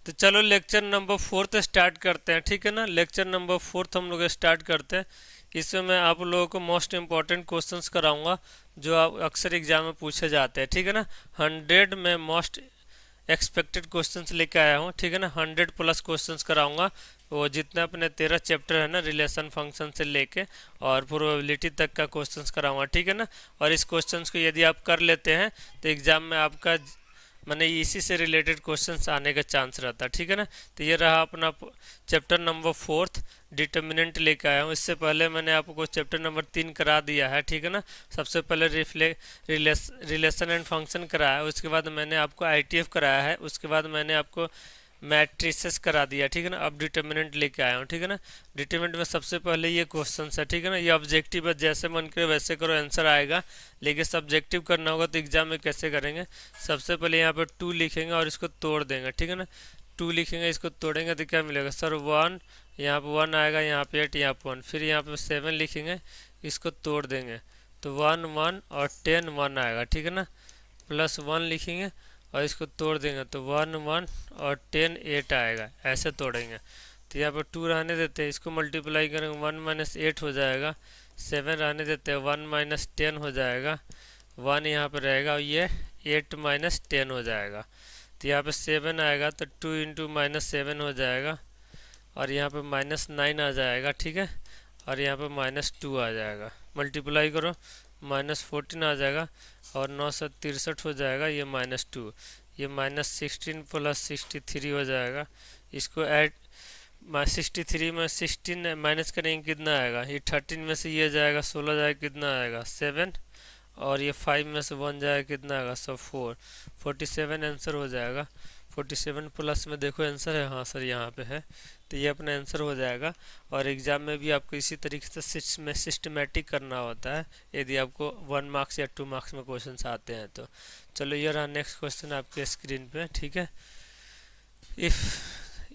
तो चलो lecture number 4 start करते हैं, ठीक है ना। लेक्चर नंबर 4 हम लोग स्टार्ट करते हैं। इसमें मैं आप लोगों को मोस्ट इंपॉर्टेंट क्वेश्चंस कराऊंगा जो आप अक्सर एग्जाम में पूछे जाते हैं, ठीक है ना। 100 में मोस्ट एक्सपेक्टेड क्वेश्चंस लेके आया हूँ, ठीक है ना। 100+ क्वेश्चंस कराऊंगा। वो जितने अपने 13 चैप्टर है ना रिलेशन फंक्शन से लेके और प्रोबेबिलिटी तक का क्वेश्चंस कराऊंगा, ठीक है ना। और इस क्वेश्चंस को यदि आप कर लेते हैं तो एग्जाम में आपका मैंने इसी से रिलेटेड क्वेश्चंस आने का चांस रहता है, ठीक है ना। तो ये रहा अपना चैप्टर नंबर 4 डिटर्मिनेंट लेके आया हूँ। इससे पहले मैंने आपको चैप्टर नंबर 3 करा दिया है, ठीक है ना। सबसे पहले रिलेशन एंड फंक्शन कराया, उसके बाद मैंने आपको आईटीएफ कराया है, उसके बाद मैंने आपको मैट्रिसेस करा दिया, ठीक है ना। अब डिटर्मिनेंट लेके आया हूँ, ठीक है ना। डिटर्मिनेंट में सबसे पहले ये क्वेश्चन है, ठीक है ना। ये ऑब्जेक्टिव है, जैसे मन करे वैसे करो आंसर आएगा, लेकिन सब्जेक्टिव करना होगा तो एग्जाम में कैसे करेंगे। सबसे पहले यहाँ पर 2 लिखेंगे और इसको तोड़ देंगे, ठीक है ना। 2 लिखेंगे, इसको तोड़ेंगे तो क्या मिलेगा सर 1, यहाँ पर 1 आएगा, यहाँ पे 8, यहाँ पर 1, फिर यहाँ पर 7 लिखेंगे, इसको तोड़ देंगे तो 1 1 और 10 1 आएगा, ठीक है ना। प्लस 1 लिखेंगे और इसको तोड़ देंगे तो 1 1 और 10 8 आएगा, ऐसे तोड़ेंगे। तो यहाँ पर 2 रहने देते हैं, इसको मल्टीप्लाई करेंगे 1 माइनस 8 हो जाएगा। 7 रहने देते हैं, 1 माइनस 10 हो जाएगा। 1 यहाँ पर रहेगा और ये 8 माइनस 10 हो जाएगा। तो यहाँ पे 7 आएगा तो 2 इंटू माइनस 7 हो जाएगा और यहाँ पे माइनस 9 आ जाएगा, ठीक है। और यहाँ पे माइनस 2 आ जाएगा, मल्टीप्लाई करो माइनस 14 आ जाएगा और 9 से 63 हो जाएगा, ये माइनस 2, ये माइनस 16 प्लस 63 हो जाएगा। इसको ऐड 63 में 16 माइनस करेंगे कितना आएगा, ये 13 में से ये जाएगा 16 जाएगा, कितना आएगा 7, और ये 5 में से 1 जाएगा, कितना आएगा सब 4, 47 आंसर हो जाएगा। 47 प्लस में देखो आंसर है, हाँ सर यहाँ पे है, तो ये अपना आंसर हो जाएगा। और एग्जाम में भी आपको इसी तरीके से सिस्टमेटिक करना होता है यदि आपको 1 मार्क्स या 2 मार्क्स में क्वेश्चन आते हैं तो। चलो ये रहा नेक्स्ट क्वेश्चन आपके स्क्रीन पे, ठीक है। इफ़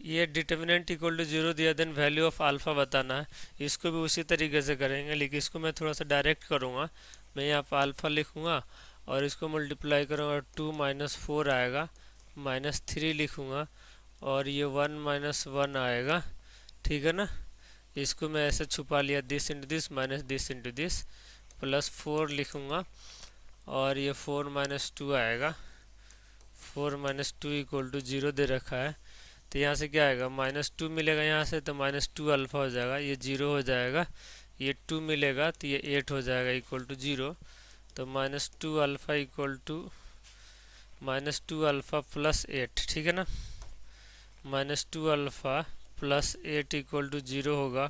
ये डिटर्मिनेंट इक्वल टू 0 दिया देन वैल्यू ऑफ अल्फ़ा बताना है। इसको भी उसी तरीके से करेंगे, लेकिन इसको मैं थोड़ा सा डायरेक्ट करूँगा। मैं यहाँ पर अल्फ़ा लिखूँगा और इसको मल्टीप्लाई करूँगा, 2 माइनस 4 आएगा, माइनस 3 लिखूँगा और ये 1 माइनस 1 आएगा, ठीक है ना। इसको मैं ऐसे छुपा लिया, this into this minus this into this, plus 4 लिखूँगा और ये 4 माइनस 2 आएगा। 4 माइनस 2 इक्वल टू 0 दे रखा है, तो यहाँ से क्या आएगा माइनस 2 मिलेगा यहाँ से, तो माइनस 2 अल्फ़ा हो जाएगा, ये 0 हो जाएगा। ये 2 मिलेगा तो ये 8 हो जाएगा इक्वल टू 0, तो minus 2 alpha equal to minus 2 alpha plus 8, ठीक है ना। Minus 2 alpha plus 8 equal to 0 होगा,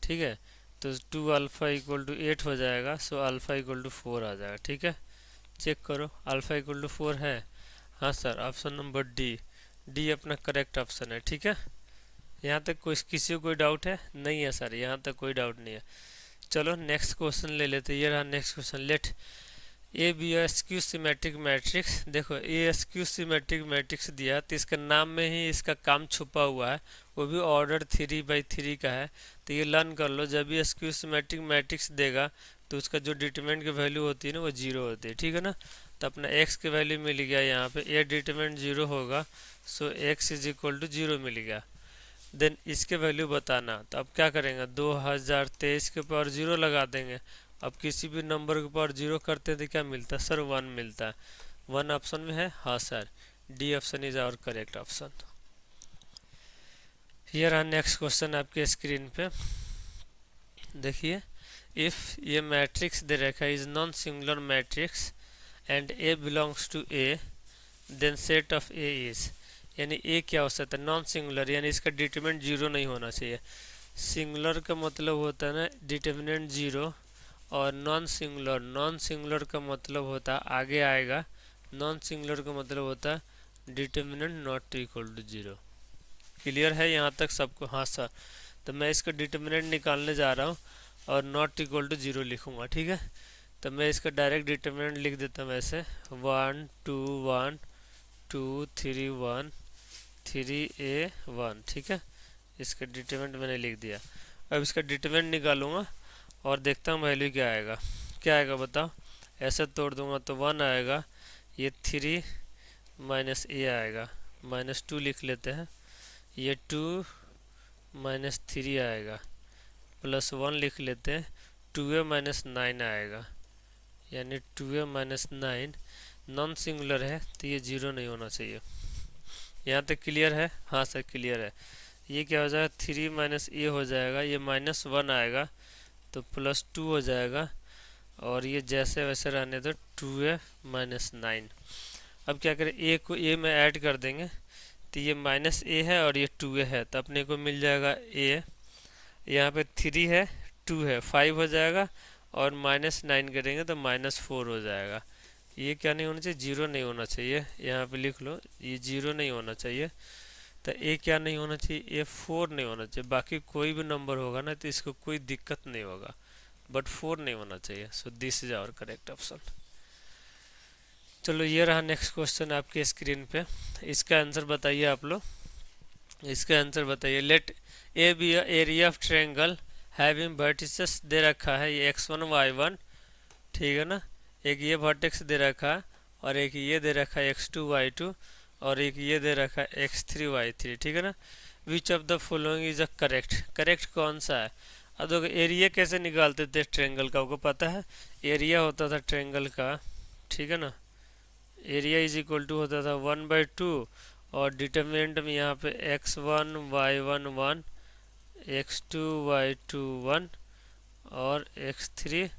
ठीक है। तो 2 अल्फ़ा इक्वल टू 8 हो जाएगा, सो अल्फ़ा इक्वल टू 4 आ जाएगा, ठीक है। चेक करो अल्फ़ा इक्वल टू 4 है, हाँ sir option number D, D अपना करेक्ट ऑप्शन है, ठीक है। यहाँ तक कोई किसी को कोई डाउट है? नहीं है सर, यहाँ तक कोई डाउट नहीं है। चलो नेक्स्ट क्वेश्चन ले लेते हैं। ये रहा next question, let A B skew symmetric matrix. देखो ए स्क्यू सिमेट्रिक मैट्रिक्स दिया तो इसका नाम में ही इसका काम छुपा हुआ है, वो भी ऑर्डर 3/3 का है। तो ये लर्न कर लो, जब भी स्क्यू सिमेट्रिक मैट्रिक्स देगा तो उसका जो डिटरमिनेंट की वैल्यू होती है ना वो 0 होती है, ठीक है ना। तो अपना x की वैल्यू मिल गया यहाँ पे, ए डिटरमिनेंट 0 होगा, सो x इज इक्वल टू 0 मिल गया। देन इसके वैल्यू बताना, तो अब क्या करेंगे 2023 के ऊपर 0 लगा देंगे। अब किसी भी नंबर के ऊपर 0 करते हैं तो क्या मिलता है सर 1 मिलता है। 1 ऑप्शन में है, हाँ sir D option is our correct option. ये रहा नेक्स्ट क्वेश्चन आपके स्क्रीन पे, देखिए। इफ़ ये मैट्रिक्स दे रखा है is non singular matrix and A belongs to A, then set of A is, यानी ए क्या हो सकता है नॉन सिंगुलर, यानी इसका डिटरमिनेंट 0 नहीं होना चाहिए। सिंगुलर का मतलब होता है ना डिटरमिनेंट 0, और नॉन सिंगुलर, नॉन सिंगुलर का मतलब होता है आगे आएगा, नॉन सिंगुलर का मतलब होता है determinant not equal to 0। Clear है यहाँ तक सबको? हाँ सर। तो मैं इसका डिटरमिनेंट निकालने जा रहा हूँ और नॉट इक्वल टू 0 लिखूँगा, ठीक है। तो मैं इसका डायरेक्ट डिटरमिनेंट लिख देता हूँ ऐसे, 1 2 1 2 3 1 3a 1, ठीक है। इसका डिटरमिनेंट मैंने लिख दिया। अब इसका डिटरमिनेंट निकालूंगा और देखता हूँ वैल्यू क्या आएगा। क्या आएगा बताओ, ऐसे तोड़ दूंगा तो 1 आएगा, ये 3 माइनस a आएगा, -2 लिख लेते हैं, ये 2 -3 आएगा, +1 लिख लेते हैं, 2a -9 आएगा, यानी 2a -9 नॉन सिंगुलर है तो ये 0 नहीं होना चाहिए। यहाँ तक क्लियर है? हाँ सर क्लियर है। ये क्या हो जाएगा, 3 - a हो जाएगा, ये -1 आएगा तो +2 हो जाएगा, और ये जैसे वैसे रहने दो, 2a -9। अब क्या करें, a को a में ऐड कर देंगे, तो ये -a है और ये 2a है, तो अपने को मिल जाएगा a, यहाँ पे 3 है 2 है 5 हो जाएगा, और -9 करेंगे तो -4 हो जाएगा। ये क्या नहीं होना चाहिए, 0 नहीं होना चाहिए, यहाँ पे लिख लो, ये 0 नहीं होना चाहिए। तो ए क्या नहीं होना चाहिए, ए 4 नहीं होना चाहिए। बाकी कोई भी नंबर होगा ना तो इसको कोई दिक्कत नहीं होगा, बट 4 नहीं होना चाहिए। So this is our correct option. चलो ये रहा नेक्स्ट क्वेश्चन आपके स्क्रीन पे, इसका आंसर बताइए आप लोग, इसका आंसर बताइए। Let A B area of triangle having vertices दे रखा है, ये x1 y1, ठीक है ना, एक ये वर्टेक्स दे रखा है और एक ये दे रखा है x2 y2, और एक ये दे रखा है x3 y3, ठीक है ना। Which of the following is a correct, correct कौन सा है। अब देखो एरिया कैसे निकालते थे ट्रायंगल का, आपको पता है, एरिया होता था ट्रायंगल का, ठीक है ना, एरिया इज इक्वल टू होता था 1/2, और डिटर्मिनेंट में यहाँ पे x1 y1 1, x2 y2 1, और x3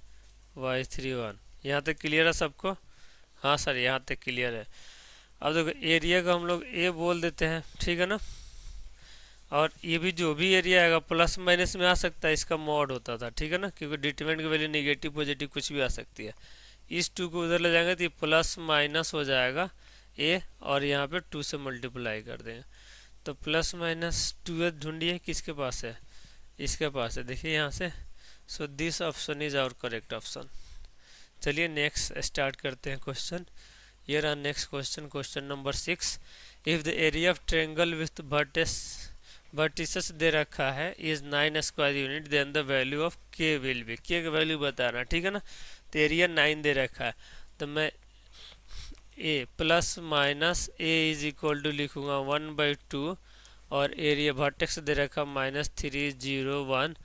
y3 1। यहाँ तक क्लियर है सबको? हाँ सर यहाँ तक क्लियर है। अब देखो एरिया को हम लोग ए बोल देते हैं, ठीक है ना, और ये भी जो भी एरिया आएगा प्लस माइनस में आ सकता है, इसका मॉड होता था, ठीक है ना, क्योंकि डिटरमिनेंट की वैल्यू नेगेटिव पॉजिटिव कुछ भी आ सकती है। इस 2 को उधर ले जाएंगे तो ये प्लस माइनस हो जाएगा ए, और यहाँ पे 2 से मल्टीप्लाई कर देंगे, तो प्लस माइनस 2 ढूंढिए किसके पास है, इसके पास है, देखिए यहाँ से। So this option is our correct option. चलिए नेक्स्ट स्टार्ट करते हैं क्वेश्चन। ये रहा next question, question number 6। If the area of triangle with vertices दे रखा है is 9 square unit, then the value of K will be, K का value बताना, ठीक है ना। तो एरिया 9 दे रखा है, तो मैं A plus minus A is equal to लिखूंगा 1/2, और एरिया वर्टेक्स दे रखा -3 0 1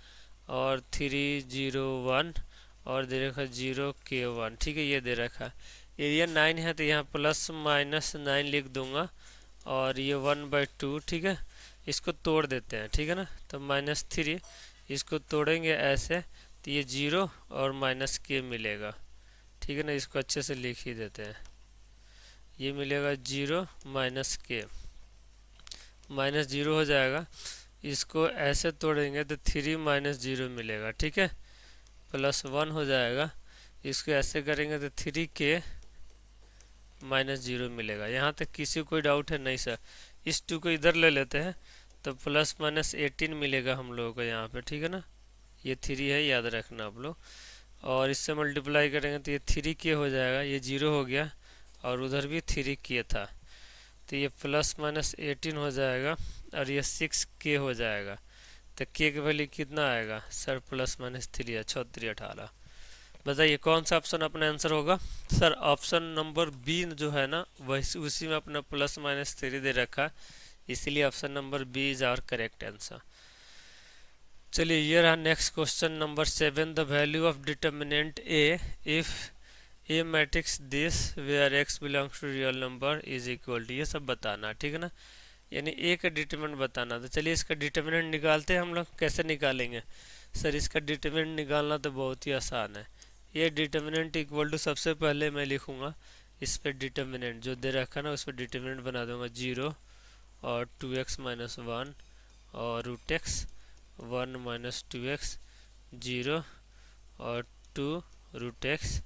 और 3 0 1, और दे रखा 0 k 1, ठीक है, ये दे रखा। एरिया 9 है तो यहाँ ±9 लिख दूंगा, और ये 1/2, ठीक है, इसको तोड़ देते हैं, ठीक है ना, तो -3 इसको तोड़ेंगे ऐसे, तो ये 0 और -k मिलेगा, ठीक है ना, इसको अच्छे से लिख ही देते हैं, ये मिलेगा 0 -k, -0 हो जाएगा, इसको ऐसे तोड़ेंगे तो 3 -0 मिलेगा, ठीक है, +1 हो जाएगा, इसको ऐसे करेंगे तो 3k -0 मिलेगा। यहाँ तक किसी कोई डाउट है? नहीं सर। इस 2 को इधर ले लेते हैं तो +-18 मिलेगा हम लोगों को यहाँ पे, ठीक है ना, ये 3 है, याद रखना आप लोग, और इससे मल्टीप्लाई करेंगे तो ये 3k हो जाएगा, ये 0 हो गया, और उधर भी 3k था, तो ये +-18 हो जाएगा, और ये 6k हो जाएगा। तो k की वैल्यू कितना आएगा सर, +-3 है, 36 18। बताइए कौन सा ऑप्शन अपना आंसर होगा। सर ऑप्शन नंबर बी जो है ना, वही उसी में अपना +-3 दे रखा, इसीलिए option number B is our correct answer. चलिए ये रहा next question number 7। The value of determinant A if A matrix this where X belongs to real number is equal to, ये सब बताना, ठीक है ना, यानी ए का डिटर्मिनेंट बताना। तो चलिए इसका डिटर्मिनेंट निकालते हैं हम लोग। कैसे निकालेंगे सर इसका डिटर्मिनेंट निकालना? तो बहुत ही आसान है। ये डिटर्मिनेंट इक्वल टू, सबसे पहले मैं लिखूंगा इस पर डिटर्मिनेंट जो दे रखा ना, उस पर डिटर्मिनेंट बना दूंगा 0 और 2x - 1 और √x 1 - 2x 0 और 2 √x,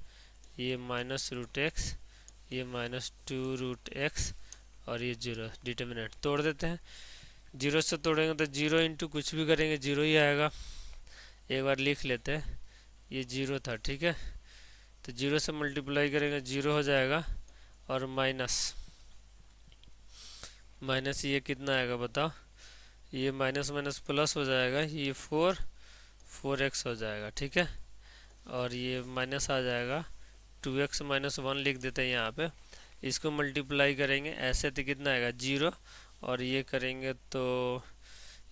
ये -√x, ये -2 √x, और ये 0। डिटर्मिनेंट तोड़ देते हैं, 0 से तोड़ेंगे तो 0 इंटू कुछ भी करेंगे 0 ही आएगा। एक बार लिख लेते हैं, ये 0 था, ठीक है, तो 0 से मल्टीप्लाई करेंगे 0 हो जाएगा, और माइनस ये कितना आएगा बताओ, ये माइनस प्लस हो जाएगा, ये 4x हो जाएगा, ठीक है, और ये माइनस आ जाएगा 2x - 1 लिख देते हैं यहाँ पे। इसको मल्टीप्लाई करेंगे ऐसे तो कितना आएगा 0, और ये करेंगे तो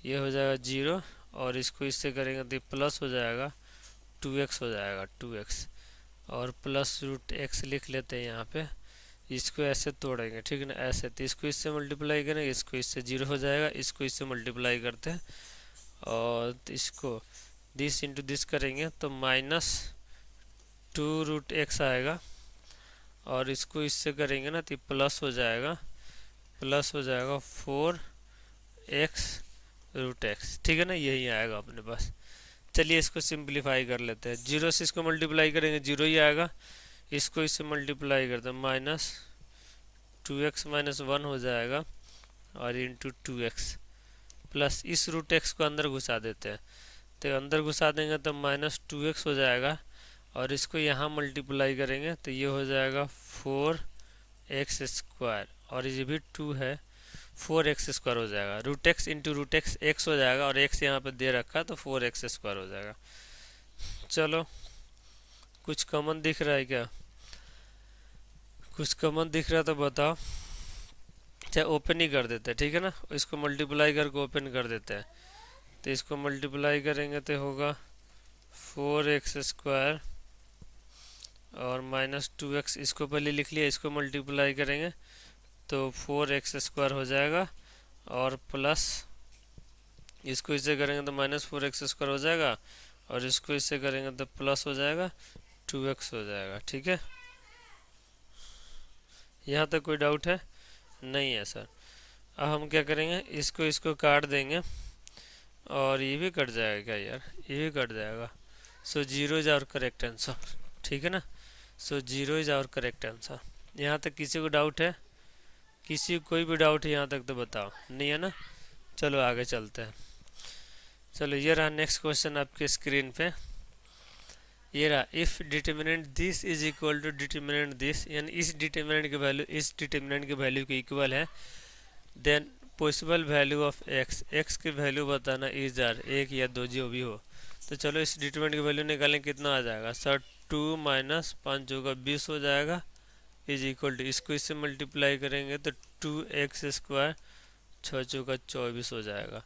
ये हो जाएगा 0, और इसको इससे करेंगे तो प्लस हो जाएगा 2x हो जाएगा 2x, और प्लस रूट x लिख लेते हैं यहाँ पे। इसको ऐसे तोड़ेंगे, ठीक है ना, ऐसे, तो इसको इससे मल्टीप्लाई करेंगे, इसको इससे 0 हो जाएगा, इसको इससे मल्टीप्लाई करते हैं, और इसको दिस इंटू दिस करेंगे तो -2√x आएगा, और इसको इससे करेंगे ना तो प्लस हो जाएगा 4x√x, ठीक है ना, यही आएगा अपने पास। चलिए इसको सिंप्लीफाई कर लेते हैं, 0 से इसको मल्टीप्लाई करेंगे 0 ही आएगा, इसको इससे मल्टीप्लाई करते हैं -2x-1 हो जाएगा, और इंटू 2x प्लस इस रूट एक्स को अंदर घुसा देते हैं, तो अंदर घुसा देंगे तो -2x हो जाएगा, और इसको यहाँ मल्टीप्लाई करेंगे तो ये हो जाएगा 4x², और ये भी 2 है, 4x² हो जाएगा, root X into root X X हो जाएगा, और x यहाँ पे दे रखा तो 4x² हो जाएगा। चलो कुछ कॉमन दिख रहा है क्या? कुछ कॉमन दिख रहा है तो बताओ। चाहे ओपन ही कर देते हैं, ठीक है ना, इसको मल्टीप्लाई करके ओपन कर देते हैं, तो इसको मल्टीप्लाई करेंगे तो होगा 4x² और -2x, इसको पहले लिख लिया, इसको मल्टीप्लाई करेंगे तो 4x² हो जाएगा, और प्लस इसको इससे करेंगे तो -4x² हो जाएगा, और इसको इससे करेंगे तो प्लस हो जाएगा 2x हो जाएगा, ठीक है। यहाँ तक कोई डाउट है? नहीं है सर। अब हम क्या करेंगे, इसको काट देंगे, और ये भी कट जाएगा क्या यार, ये भी कट जाएगा। सो 0 इज आवर करेक्ट आंसर, ठीक है ना, सो 0 इज आवर करेक्ट आंसर। यहाँ तक किसी को डाउट है? किसी को कोई भी डाउट है यहाँ तक तो बताओ, नहीं है ना। चलो आगे चलते हैं। चलो ये रहा नेक्स्ट क्वेश्चन आपके स्क्रीन पे, ये रहा, if determinant this is equal to determinant this, यानी इस डिटर्मिनेंट की वैल्यू इस डिटर्मिनेंट की वैल्यू के इक्वल है, then possible value of X की वैल्यू बताना इज आर, एक या दो जो भी हो। तो चलो इस डिटर्मिनेंट की वैल्यू निकालें, कितना आ जाएगा सर, 2 - 5 चौका 20 हो जाएगा, इज इक्वल टू, इसको इससे मल्टीप्लाई करेंगे तो 2x², 6 चौका 24 हो जाएगा,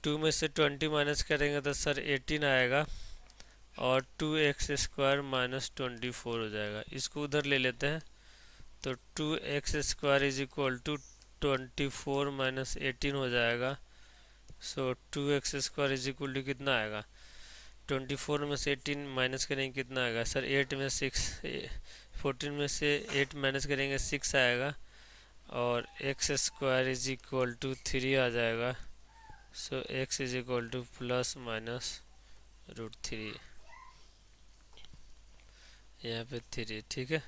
2 में से 20 माइनस करेंगे तो सर 18 आएगा, और 2x² - 24 हो जाएगा। इसको उधर ले लेते हैं तो 2x² इज इक्वल टू 24 - 18 हो जाएगा, सो 2x² इज इक्वल टू कितना आएगा, 24 में से 18 माइनस करेंगे कितना आएगा सर, 8 में 6, 14 में से 8 माइनस करेंगे 6 आएगा, और x² इज इक्वल टू 3 आ जाएगा, सो x इज इक्वल टू ±√3, यहाँ पे 3, ठीक है,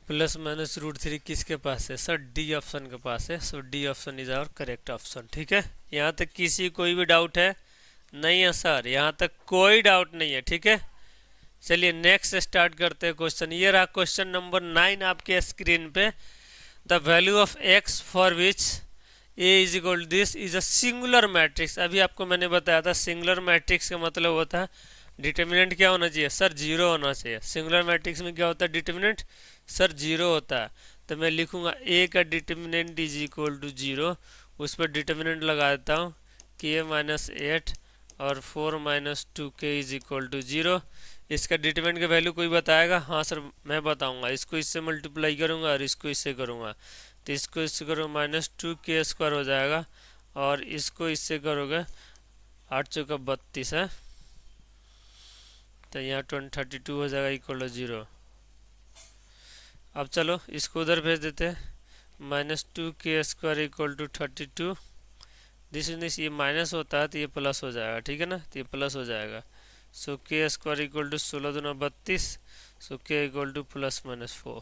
±√3 किसके पास है सर, डी ऑप्शन के पास है, so D option is our correct option, ठीक है। यहाँ तक किसी कोई भी डाउट है? नहीं है सर, यहाँ तक कोई डाउट नहीं है, ठीक है। चलिए नेक्स्ट स्टार्ट करते हैं क्वेश्चन। ये रहा क्वेश्चन नंबर 9 आपके स्क्रीन पे, the value of x for which A is equal this is a singular matrix. अभी आपको मैंने बताया था सिंगुलर मैट्रिक्स का मतलब होता है डिटर्मिनेंट क्या होना चाहिए सर, 0 होना चाहिए। सिंगुलर मैट्रिक्स में क्या होता है, डिटर्मिनेंट सर 0 होता है, तो मैं लिखूंगा a का डिटर्मिनेंट इज इक्वल टू 0, उस पर डिटर्मिनेंट लगा देता हूँ k -8 और 4 - 2k इज इक्वल टू 0। इसका डिटर्मिनेंट का वैल्यू कोई बताएगा? हाँ सर मैं बताऊंगा, इसको इससे मल्टीप्लाई करूंगा और इसको इससे करूंगा, तो इसको इससे करो -2k² हो जाएगा, और इसको इससे करोगे 8 चौका 32 है, तो यहाँ 32 हो जाएगा इक्वल टू 0। अब चलो इसको उधर भेज देते हैं, -2k² इक्वल टू 32, दिस ये माइनस होता है तो ये प्लस हो जाएगा, ठीक है ना, तो ये प्लस हो जाएगा, सो k² इक्वल टू 16 दूना 32, सो k इक्वल टू +-4,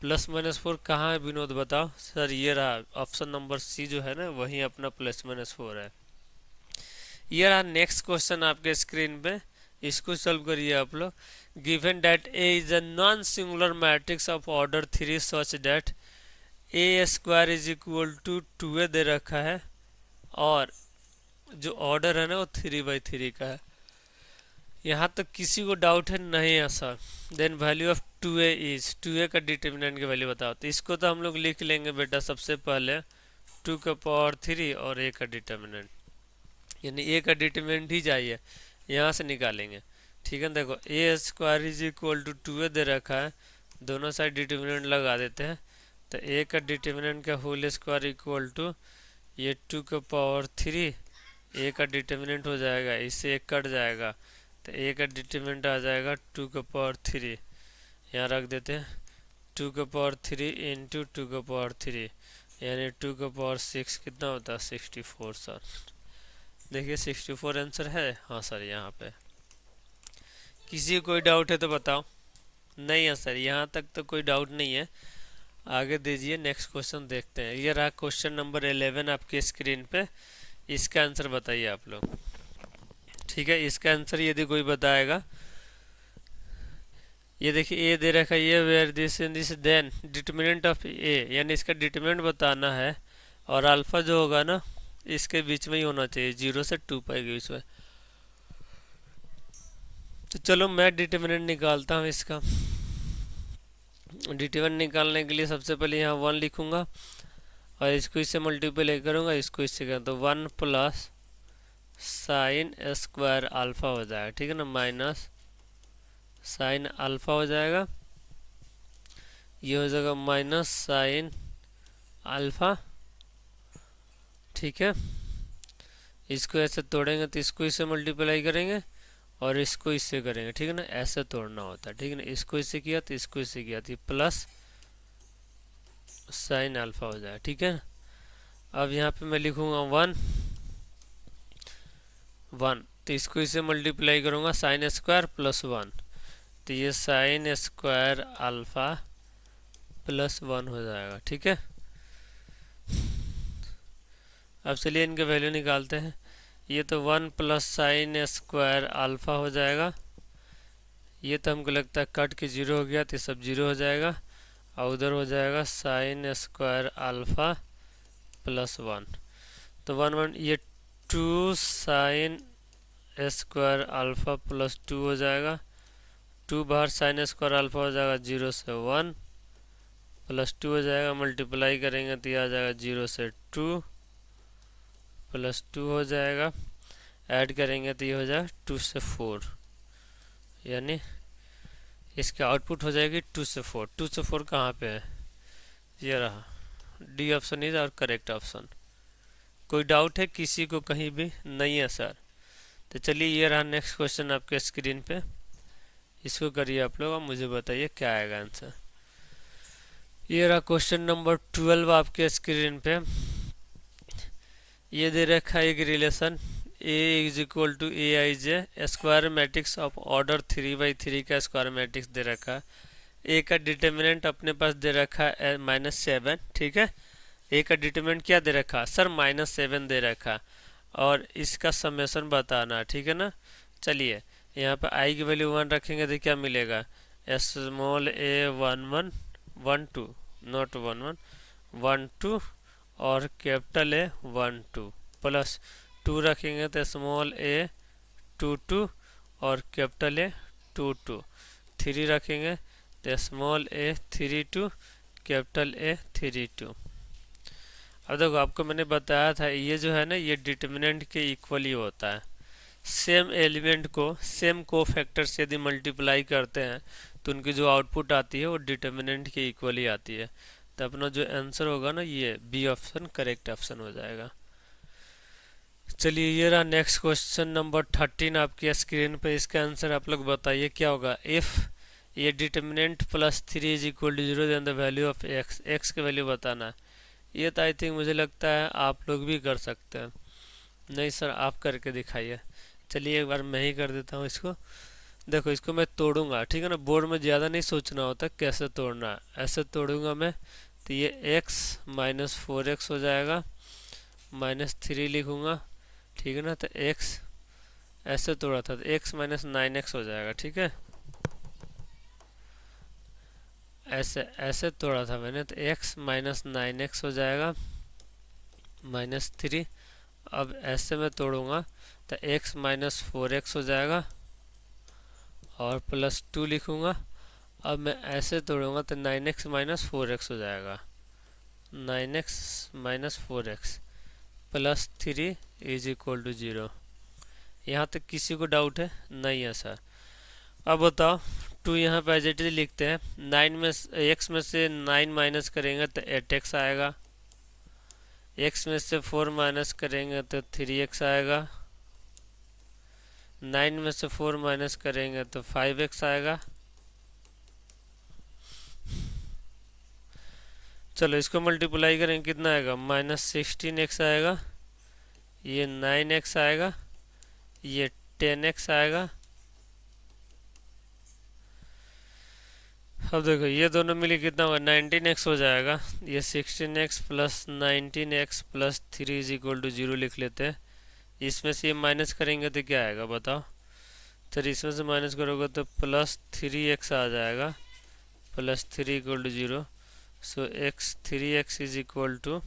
+-4 कहाँ है विनोद बताओ सर, ये रहा ऑप्शन नंबर सी जो है ना, वही अपना +-4 है। ये रहा नेक्स्ट क्वेश्चन आपके स्क्रीन पे, इसको सॉल्व करिए आप लोग। Given that A is a non singular matrix of order 3 such that a² is equal to 2a दे रखा है, और जो ऑर्डर है ना वो 3/3 का है। यहाँ तक किसी को डाउट है? नहीं है sir. Then value of 2a is, 2a का डिटर्मिनेंट की वैल्यू बताओ। तो इसको तो हम लोग लिख लेंगे बेटा सबसे पहले 2 का पावर 3 और a का डिटर्मिनेंट, यानी a का डिटर्मिनेंट ही चाहिए, यहाँ से निकालेंगे। ठीक है, देखो A square is equal to 2a दे रखा है, दोनों साइड डिटर्मिनेंट लगा देते हैं। तो a का डिटर्मिनेंट का होल स्क्वायर इक्वल टू ये 2 का पावर 3, ए का डिटर्मिनेंट हो जाएगा, इससे एक कट जाएगा, तो ए का डिटर्मिनेंट आ जाएगा 2 का पावर 3। यहाँ रख देते हैं 2 का पावर 3 इंटू 2 का पावर 3, यानी 2 का पावर 6 कितना होता है? 64 सर। देखिए 64 आंसर है। हाँ सर, यहाँ पे किसी को कोई डाउट है तो बताओ। नहीं है सर, यहाँ तक तो कोई डाउट नहीं है। आगे दीजिए, नेक्स्ट क्वेश्चन देखते हैं। ये रहा क्वेश्चन नंबर 11 आपके स्क्रीन पे। इसका आंसर बताइए आप लोग। ठीक है, इसका आंसर यदि कोई बताएगा, ये देखिए ए दे रखा है, ये where this in this then determinant of A, यानी इसका डिटर्मिनेंट बताना है। और अल्फा जो होगा ना, इसके बीच में ही होना चाहिए, 0 से 2 पाई के बीच में। तो चलो मैं डिटर्मिनेंट निकालता हूँ इसका। डिटर्मिनेंट निकालने के लिए सबसे पहले यहाँ 1 लिखूंगा और इसको इससे मल्टीप्लाई करूंगा, इसको इससे करूँगा, तो 1 प्लस साइन स्क्वायर अल्फा हो जाएगा। ठीक है ना, माइनस साइन अल्फा हो जाएगा, ये हो जाएगा माइनस साइन अल्फा। ठीक है, इसको ऐसे तोड़ेंगे तो इसको इससे मल्टीप्लाई करेंगे और इसको इससे करेंगे। ठीक है ना, ऐसे तोड़ना होता है। ठीक है ना, इसको इससे किया तो इसको इससे किया तो प्लस साइन अल्फा हो जाएगा। ठीक है, अब यहाँ पे मैं लिखूंगा 1 1, तो इसको इससे मल्टीप्लाई करूंगा, साइन स्क्वायर प्लस 1, तो ये साइन स्क्वायर अल्फा प्लस 1 हो जाएगा। ठीक है, अब चलिए इनके वैल्यू निकालते हैं। ये तो 1 प्लस साइन स्क्वायर अल्फा हो जाएगा, ये तो हमको लगता है कट के 0 हो गया, तो सब 0 हो जाएगा, और उधर हो जाएगा साइन स्क्वायर अल्फा प्लस 1, तो 1 1, ये 2 साइन स्क्वायर अल्फा प्लस 2 हो जाएगा, 2 बाहर साइन स्क्वायर अल्फा हो जाएगा, 0 से 1 प्लस 2 हो जाएगा, मल्टीप्लाई करेंगे तो ये आ जाएगा 0 से 2 प्लस 2 हो जाएगा, ऐड करेंगे तो ये हो जाएगा 2 से 4, यानी इसका आउटपुट हो जाएगी 2 से 4। 2 से 4 कहाँ पे है? ये रहा, D option is our correct option. कोई डाउट है किसी को कहीं भी? नहीं है सर। तो चलिए ये रहा नेक्स्ट क्वेश्चन आपके स्क्रीन पे, इसको करिए आप लोग और मुझे बताइए क्या आएगा आंसर। ये रहा क्वेश्चन नंबर 12 आपके स्क्रीन पे। ये दे रखा है एक relation A is equal to A I J, square matrix of order 3/3 का स्क्वायर मैट्रिक्स दे रखा है। ए का डिटर्मिनेंट अपने पास दे रखा है -7। ठीक है, ए का डिटर्मिनेंट क्या दे रखा सर? -7 दे रखा, और इसका समेशन बताना। ठीक है ना, चलिए यहाँ पे आई की वैल्यू 1 रखेंगे तो क्या मिलेगा? स्मॉल ए 1 1 1 2, नॉट 1 1 1 2, और कैपिटल ए 1 2, प्लस 2 रखेंगे तो स्मॉल ए 2 2 और कैपिटल ए 2 2, 3 रखेंगे तो स्मॉल ए 3 2 कैपिटल ए 3 2। अब देखो आपको मैंने बताया था ये जो है ना, ये डिटर्मिनेंट के इक्वल ही होता है। सेम एलिमेंट को सेम कोफैक्टर से यदि मल्टीप्लाई करते हैं तो उनकी जो आउटपुट आती है वो डिटर्मिनेंट के इक्वल ही आती है। तो अपना जो आंसर होगा ना, ये बी ऑप्शन करेक्ट ऑप्शन हो जाएगा। चलिए ये रहा नेक्स्ट क्वेश्चन नंबर 13 आपकी स्क्रीन पे। इसका आंसर आप लोग बताइए क्या होगा। इफ ये determinant +3 is equal to 0 then the value of X, X की वैल्यू बताना है। ये तो आई थिंक मुझे लगता है आप लोग भी कर सकते हैं। नहीं सर, आप करके दिखाइए। चलिए एक बार मैं ही कर देता हूँ इसको। देखो इसको मैं तोड़ूंगा, ठीक है ना, बोर्ड में ज़्यादा नहीं सोचना होता कैसे तोड़ना है। ऐसे तोड़ूंगा मैं तो ये x -4x हो जाएगा, -3 लिखूंगा। ठीक है ना, तो x ऐसे तोड़ा था तो x -9x हो जाएगा। ठीक है, ऐसे ऐसे तोड़ा था मैंने तो x -9x हो जाएगा, -3। अब ऐसे मैं तोड़ूंगा तो x -4x हो जाएगा, और प्लस 2 लिखूँगा। अब मैं ऐसे तोड़ूंगा तो 9x माइनस 4x हो जाएगा। 9x minus 4x plus 3 is equal to 0। यहाँ तक किसी को डाउट है? नहीं है सर। अब बताओ, 2 यहाँ पे एज इट इज लिखते हैं। 9 में x में से 9 माइनस करेंगे तो 8x आएगा। x में से 4 माइनस करेंगे तो 3x आएगा। 9 में से 4 माइनस करेंगे तो 5x आएगा। चलो इसको मल्टीप्लाई करेंगे, कितना आएगा? माइनस 16x आएगा। ये 9x आएगा। ये 10x आएगा। अब देखो ये दोनों मिले कितना होगा? 19x हो जाएगा। ये 16x plus 19x plus 3 is equal to 0 लिख लेते हैं। इसमें से ये माइनस करेंगे तो क्या आएगा बताओ? तो इसमें से माइनस करोगे तो प्लस 3x आ जाएगा। Plus 3 equal to 0। So 3x is equal to,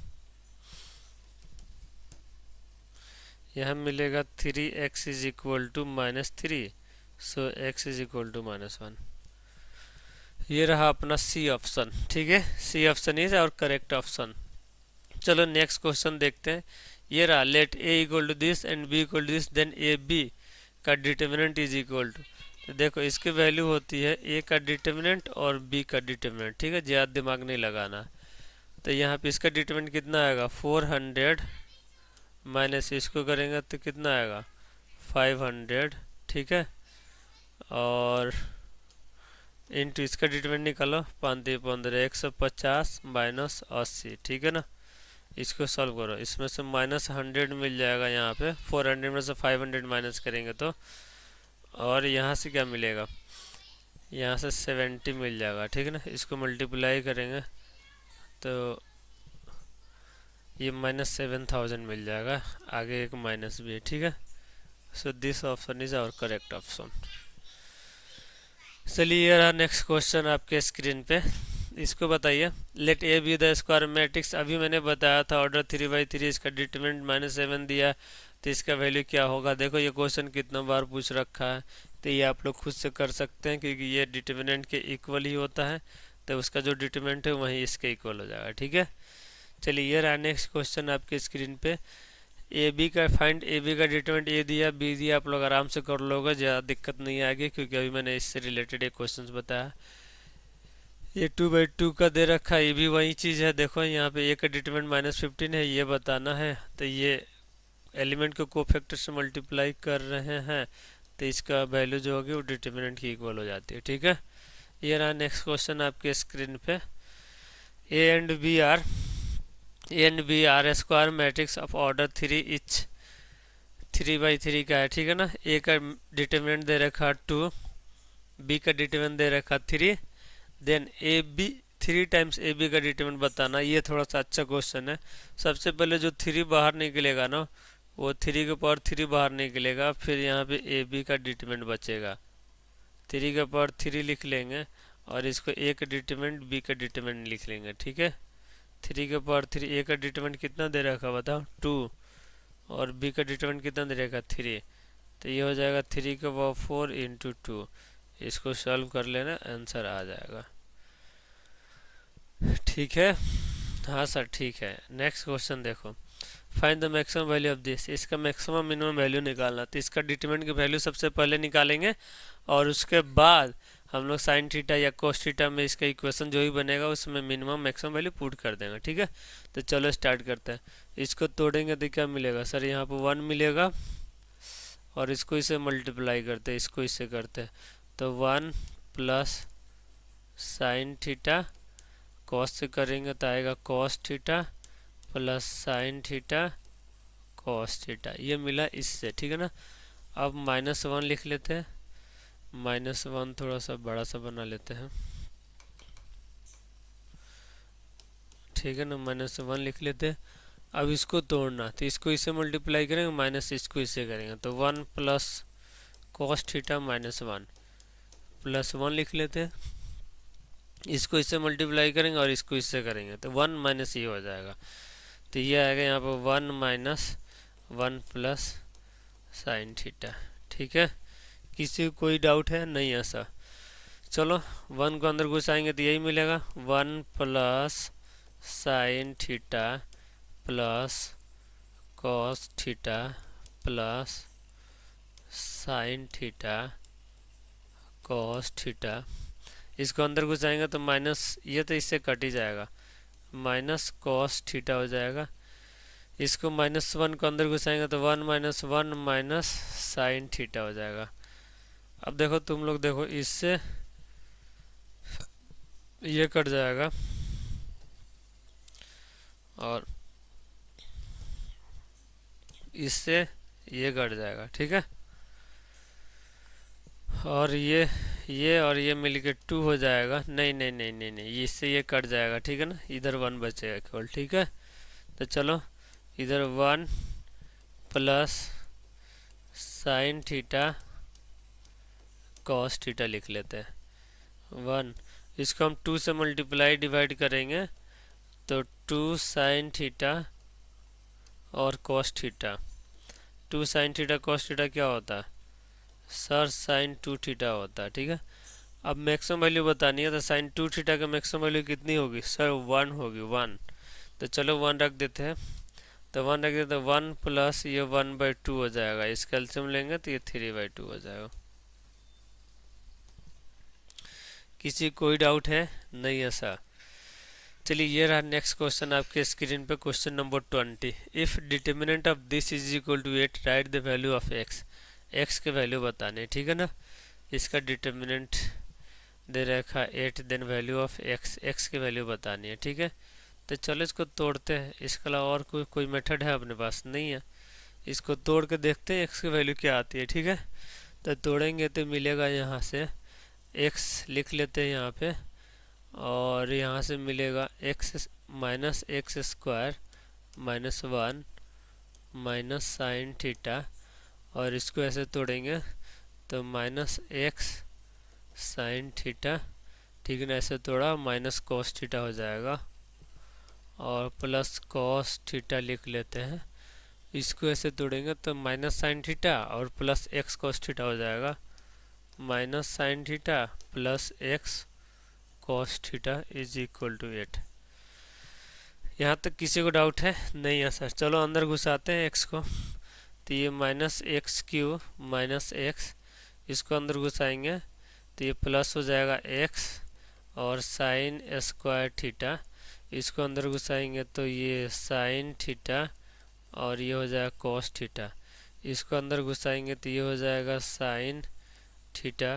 यहाँ मिलेगा 3x is equal to minus 3। So x is equal to minus 1। ये रहा अपना सी ऑप्शन। ठीक है, C option is our correct option. चलो नेक्स्ट क्वेश्चन देखते हैं। ये रहा, let a equal to this and b equal to this, then A B का डिटर्मिनेंट इज इक्वल टू। तो देखो इसकी वैल्यू होती है a का डिटर्मिनेंट और b का डिटर्मिनेंट। ठीक है, ज़्यादा दिमाग नहीं लगाना। तो यहाँ पे इसका डिटर्मिनेंट कितना आएगा? 400 माइनस इसको करेंगे तो कितना आएगा? 500। ठीक है, और इंटू इसका डिटर्मिनेंट निकालो। 5×15 150 माइनस 80। ठीक है ना, इसको सॉल्व करो। इसमें से माइनस 100 मिल जाएगा यहाँ पे। 400 में से 500 माइनस करेंगे तो, और यहाँ से क्या मिलेगा? यहाँ से 70 मिल जाएगा। ठीक है ना, इसको मल्टीप्लाई करेंगे तो ये माइनस 7000 मिल जाएगा। आगे एक माइनस भी है। ठीक है, so this option is our correct option. चलिए ये रहा नेक्स्ट क्वेश्चन आपके स्क्रीन पे। इसको बताइए, let A B the square matrix. अभी मैंने बताया था ऑर्डर 3/3, इसका डिटरमिनेंट -7 दिया, तो इसका वैल्यू क्या होगा? देखो ये क्वेश्चन कितना बार पूछ रखा है, तो ये आप लोग खुद से कर सकते हैं क्योंकि ये डिटरमिनेंट के इक्वल ही होता है, तो उसका जो डिटरमिनेंट है वही इसके इक्वल हो जाएगा। ठीक है, चलिए ये रहा नेक्स्ट क्वेश्चन आपके स्क्रीन पे। ए बी का फाइंड, ए बी का डिटरमिनेंट ए दिया बी दिया, आप लोग आराम से कर लोगे, ज़्यादा दिक्कत नहीं आएगी क्योंकि अभी मैंने इससे रिलेटेड एक क्वेश्चन बताया। ये 2/2 का दे रखा है, ये भी वही चीज़ है। देखो यहाँ पे ए का डिटरमिनेंट -15 है, ये बताना है। तो ये एलिमेंट को कोफैक्टर से मल्टीप्लाई कर रहे हैं, तो इसका वैल्यू जो होगी वो डिटरमिनेंट की इक्वल हो जाती है। ठीक है, ये रहा नेक्स्ट क्वेश्चन आपके स्क्रीन पे। A and B are square matrix of order 3 each 3/3 का है। ठीक है ना, ए का डिटरमिनेंट दे रखा 2, बी का डिटरमिनेंट दे रखा 3, then A B 3 times A B का डिटरमिनेंट बताना। ये थोड़ा सा अच्छा क्वेश्चन है। सबसे पहले जो 3 बाहर निकलेगा ना, वो 3 के पावर 3 बाहर निकलेगा, फिर यहाँ पे ए बी का डिटरमिनेंट बचेगा। 3 के पावर 3 लिख लेंगे और इसको ए का डिटरमिनेंट बी का डिटरमिनेंट लिख लेंगे। ठीक है, 3 के पावर 3, ए का डिटरमिनेंट कितना दे रखा बताओ? 2, और बी का डिटरमिनेंट कितना दे रखा? 3। तो ये हो जाएगा 3 के पावर 4 इंटू 2। इसको सॉल्व कर लेना, आंसर आ जाएगा। ठीक है, हाँ सर ठीक है। नेक्स्ट क्वेश्चन देखो, find the maximum value of this. इसका मैक्सिमम मिनिमम वैल्यू निकालना। तो इसका डिटरमिनेंट की वैल्यू सबसे पहले निकालेंगे और उसके बाद हम लोग साइन थीटा या कोस थीटा में इसका इक्वेशन जो ही बनेगा उसमें मिनिमम मैक्सिमम वैल्यू पुट कर देंगे। ठीक है, तो चलो स्टार्ट करते हैं। इसको तोड़ेंगे तो क्या मिलेगा सर? यहाँ पर 1 मिलेगा और इसको इसे मल्टीप्लाई करते हैं, इसको इससे करते हैं, तो 1 प्लस साइन थीटा, कॉस से करेंगे तो आएगा cos theta plus sine theta cos theta, ये मिला इससे। ठीक है ना, अब -1 लिख लेते हैं। -1 थोड़ा सा बड़ा सा बना लेते हैं। ठीक है ना, -1 लिख लेते हैं। अब इसको तोड़ना, तो इसको इससे मल्टीप्लाई करेंगे, माइनस इसको इससे करेंगे, तो 1 प्लस कॉस थीटा -1 प्लस 1 लिख लेते हैं। इसको इससे मल्टीप्लाई करेंगे और इसको इससे करेंगे, तो 1 माइनस ये हो जाएगा। तो ये आएगा यहाँ पर 1 - 1 प्लस साइन थीटा। ठीक है, किसी को कोई डाउट है? नहीं ऐसा। चलो 1 को अंदर घुसाएंगे तो यही मिलेगा, 1 plus sign theta plus cos theta plus sine theta cos theta. इसको अंदर घुसाएंगे तो माइनस, ये तो इससे कट ही जाएगा, माइनस कॉस थीटा हो जाएगा। इसको -1 को अंदर घुसाएंगे तो 1 - 1 माइनस साइन थीटा हो जाएगा। अब देखो तुम लोग देखो, इससे ये कट जाएगा और इससे ये कट जाएगा, ठीक है। और ये और ये मिलके 2 हो जाएगा। नहीं नहीं नहीं नहीं नहीं, इससे ये कट जाएगा, ठीक है ना, इधर 1 बचेगा केवल, ठीक है। तो चलो इधर 1 plus sine theta cos theta लिख लेते हैं 1। इसको हम 2 से मल्टीप्लाई डिवाइड करेंगे तो 2 साइन थीटा और cos theta. 2 sine theta cos theta क्या होता है सर? साइन 2 थीटा होता है, ठीक है। अब मैक्सिमम वैल्यू बतानी है तो साइन 2 थीटा का मैक्सिमम वैल्यू कितनी होगी सर? 1 होगी, 1। तो चलो 1 रख देते हैं, तो 1 रख देते तो 1 प्लस ये 1/2 हो जाएगा। इसका एलसीएम लेंगे तो ये 3/2 हो जाएगा। किसी कोई डाउट है? नहीं ऐसा। चलिए ये रहा नेक्स्ट क्वेश्चन आपके स्क्रीन पे, question number 20। If determinant of this is equal to 8, right the value of X. X के वैल्यू बताने, ठीक है ना। इसका डिटर्मिनेंट दे रखा 8, then value of X, X की वैल्यू बतानी है, ठीक है। तो चलो इसको तोड़ते हैं। इसके अलावा और कोई मेथड है अपने पास? नहीं है। इसको तोड़ के देखते हैं एक्स की वैल्यू क्या आती है, ठीक है। तो तोड़ेंगे तो मिलेगा यहाँ से एक्स लिख लेते हैं यहाँ पे, और यहाँ से मिलेगा x minus x square -1 minus sine theta, और इसको ऐसे तोड़ेंगे तो माइनस एक्स साइन थीटा, ठीक है ना। ऐसे तोड़ा माइनस कॉस थीटा हो जाएगा, और प्लस कॉस थीटा लिख लेते हैं। इसको ऐसे तोड़ेंगे तो माइनस साइन थीटा और प्लस एक्स कॉस थीटा हो जाएगा, minus sine theta plus X cos theta is equal to 8। यहाँ तक किसी को डाउट है? नहीं है सर। चलो अंदर घुसाते हैं एक्स को, तो ये -x³ माइनस एक्स, इसको अंदर घुसाएंगे तो ये प्लस हो जाएगा x और साइन स्क्वायर थीटा। इसको अंदर घुसाएंगे तो ये साइन थीटा और ये हो जाएगा कॉस थीटा। इसको अंदर घुसाएंगे तो ये हो जाएगा साइन थीटा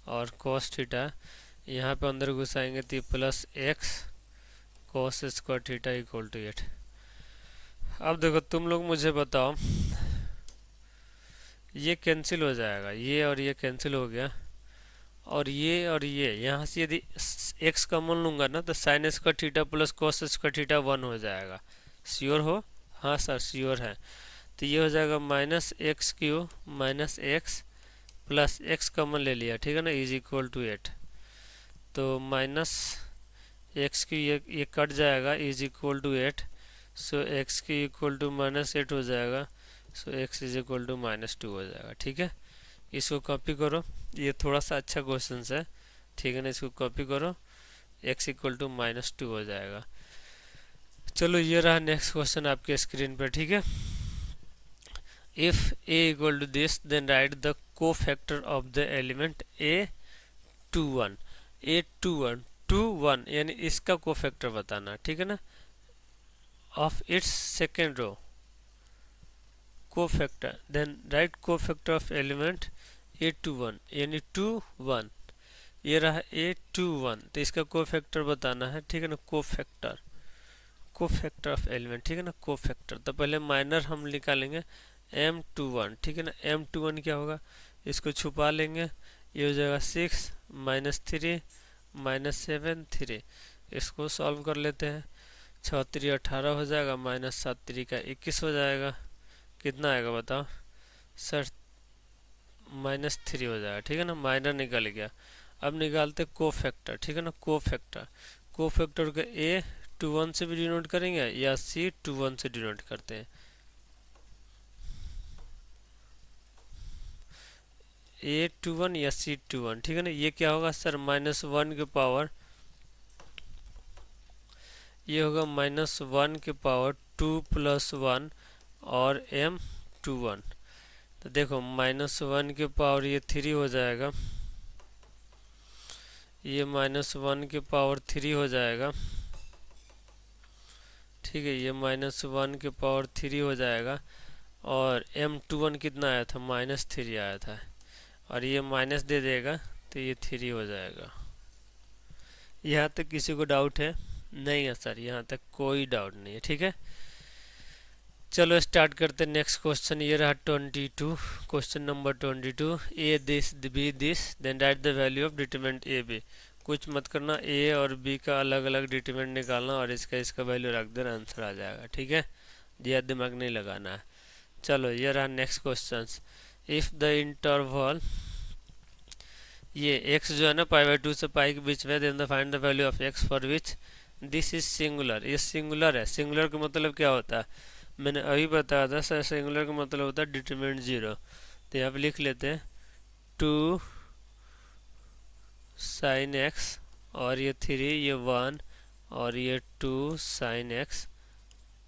और कॉस थीटा। यहाँ पे अंदर घुसाएंगे तो ये plus x cos square theta equal to 8। अब देखो तुम लोग मुझे बताओ, ये कैंसिल हो जाएगा, ये और ये कैंसिल हो गया, और ये यहाँ से यदि x कॉमन लूँगा ना तो sine square theta plus cos square theta 1 हो जाएगा। श्योर हो? हाँ सर श्योर है। तो ये हो जाएगा -x³ minus x plus x common ले लिया, ठीक है ना, इज इक्वल टू 8। तो -x³ ये कट जाएगा, इज इक्वल टू 8। सो x³ इक्वल टू -8 हो जाएगा। सो x इज इक्वल टू -2 हो जाएगा, ठीक है। इसको कॉपी करो, ये थोड़ा सा अच्छा क्वेश्चन है, ठीक है ना। इसको कॉपी करो, x इक्वल टू -2 हो जाएगा। चलो ये रहा नेक्स्ट क्वेश्चन आपके स्क्रीन पर, ठीक है। If a equal to this then write the cofactor of the element a21। a21 21 यानी इसका कोफैक्टर बताना, ठीक है ना, of its second row cofactor. Then write cofactor of element a21 यानी 2 1। ये रहा a21, तो इसका कोफैक्टर बताना है, ठीक है ना। कोफैक्टर ऑफ एलिमेंट, ठीक है ना, कोफैक्टर। तो पहले माइनर हम निकालेंगे m21, ठीक है ना। m21 क्या होगा, इसको छुपा लेंगे, ये हो जाएगा 6 -3 -7 3। इसको सॉल्व कर लेते हैं, 6 3 18 हो जाएगा, -7 3 का 21 हो जाएगा। कितना आएगा बताओ सर? -3 हो जाएगा, ठीक है ना। माइनर निकल गया। अब निकालते कोफैक्टर, ठीक है ना। कोफैक्टर को a21 से भी डिनोट करेंगे या c21 से डिनोट करते हैं। A21 या C21, ठीक है ना। ये क्या होगा सर, -1 के पावर, ये होगा -1 के पावर 2 + 1 और M21। तो देखो -1 के पावर ये 3 हो जाएगा, ये -1 के पावर 3 हो जाएगा, ठीक है। ये -1 के पावर 3 हो जाएगा और M21 कितना आया था, -3 आया था, और ये माइनस दे देगा तो ये 3 हो जाएगा। यहाँ तक किसी को डाउट है? नहीं है सर, यहाँ तक कोई डाउट नहीं है, ठीक है। चलो स्टार्ट करते हैं नेक्स्ट क्वेश्चन। ये रहा 22, question number 22। A this B this then write the value of determinant A B. कुछ मत करना, ए और बी का अलग अलग डिटरमिनेंट निकालना और इसका वैल्यू रख देना, आंसर आ जाएगा, ठीक है। ज़्यादा दिमाग नहीं लगाना है। चलो ये रहा next question. If the interval, ये x जो है ना π/2 से पाई के बीच में, then the find the value of x for which this is singular. ये सिंगुलर है। सिंगुलर का मतलब क्या होता है, मैंने अभी बताया था सर। सिंगुलर का मतलब होता है डिटरमिनेंट 0। तो यहाँ पे लिख लेते हैं 2 sin x, और ये 3, ये 1 और ये 2 sin x,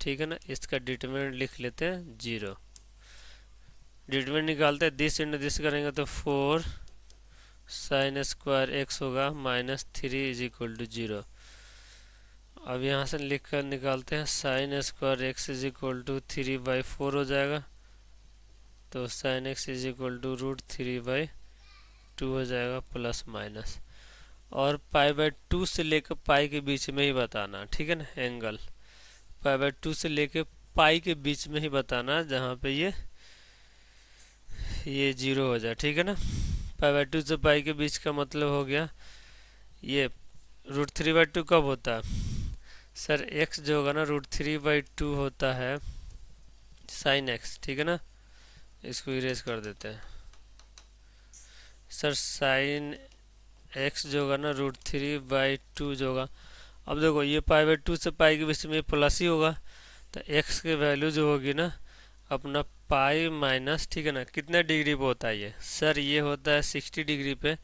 ठीक है ना। इसका डिटरमिनेंट लिख लेते हैं 0। डिटरमिनेंट निकालते हैं, दिस इंटू दिस करेंगे तो 4 sin स्क्वायर x होगा -3 = 0। अब यहाँ से लिख कर निकालते हैं, sin स्क्वायर x = 3/4 हो जाएगा, तो sin x = √3/2 हो जाएगा, प्लस माइनस। और π/2 से लेकर पाई के बीच में ही बताना, ठीक है ना। एंगल π/2 से लेकर पाई के बीच में ही बताना, जहाँ पे ये 0 हो जाए, ठीक है ना। π/2 से पाई के बीच का मतलब हो गया, ये √3/2 कब होता है सर, x जो होगा ना √3/2 होता है sin x, ठीक है ना। इसको इरेज कर देते हैं सर। sin x जो होगा ना √3/2 जो होगा, अब देखो ये π/2 से पाई के बीच में प्लस ही होगा, तो x की वैल्यू जो होगी ना अपना पाई माइनस, ठीक है ना। कितने डिग्री पे होता है ये सर, ये होता है 60 डिग्री पे,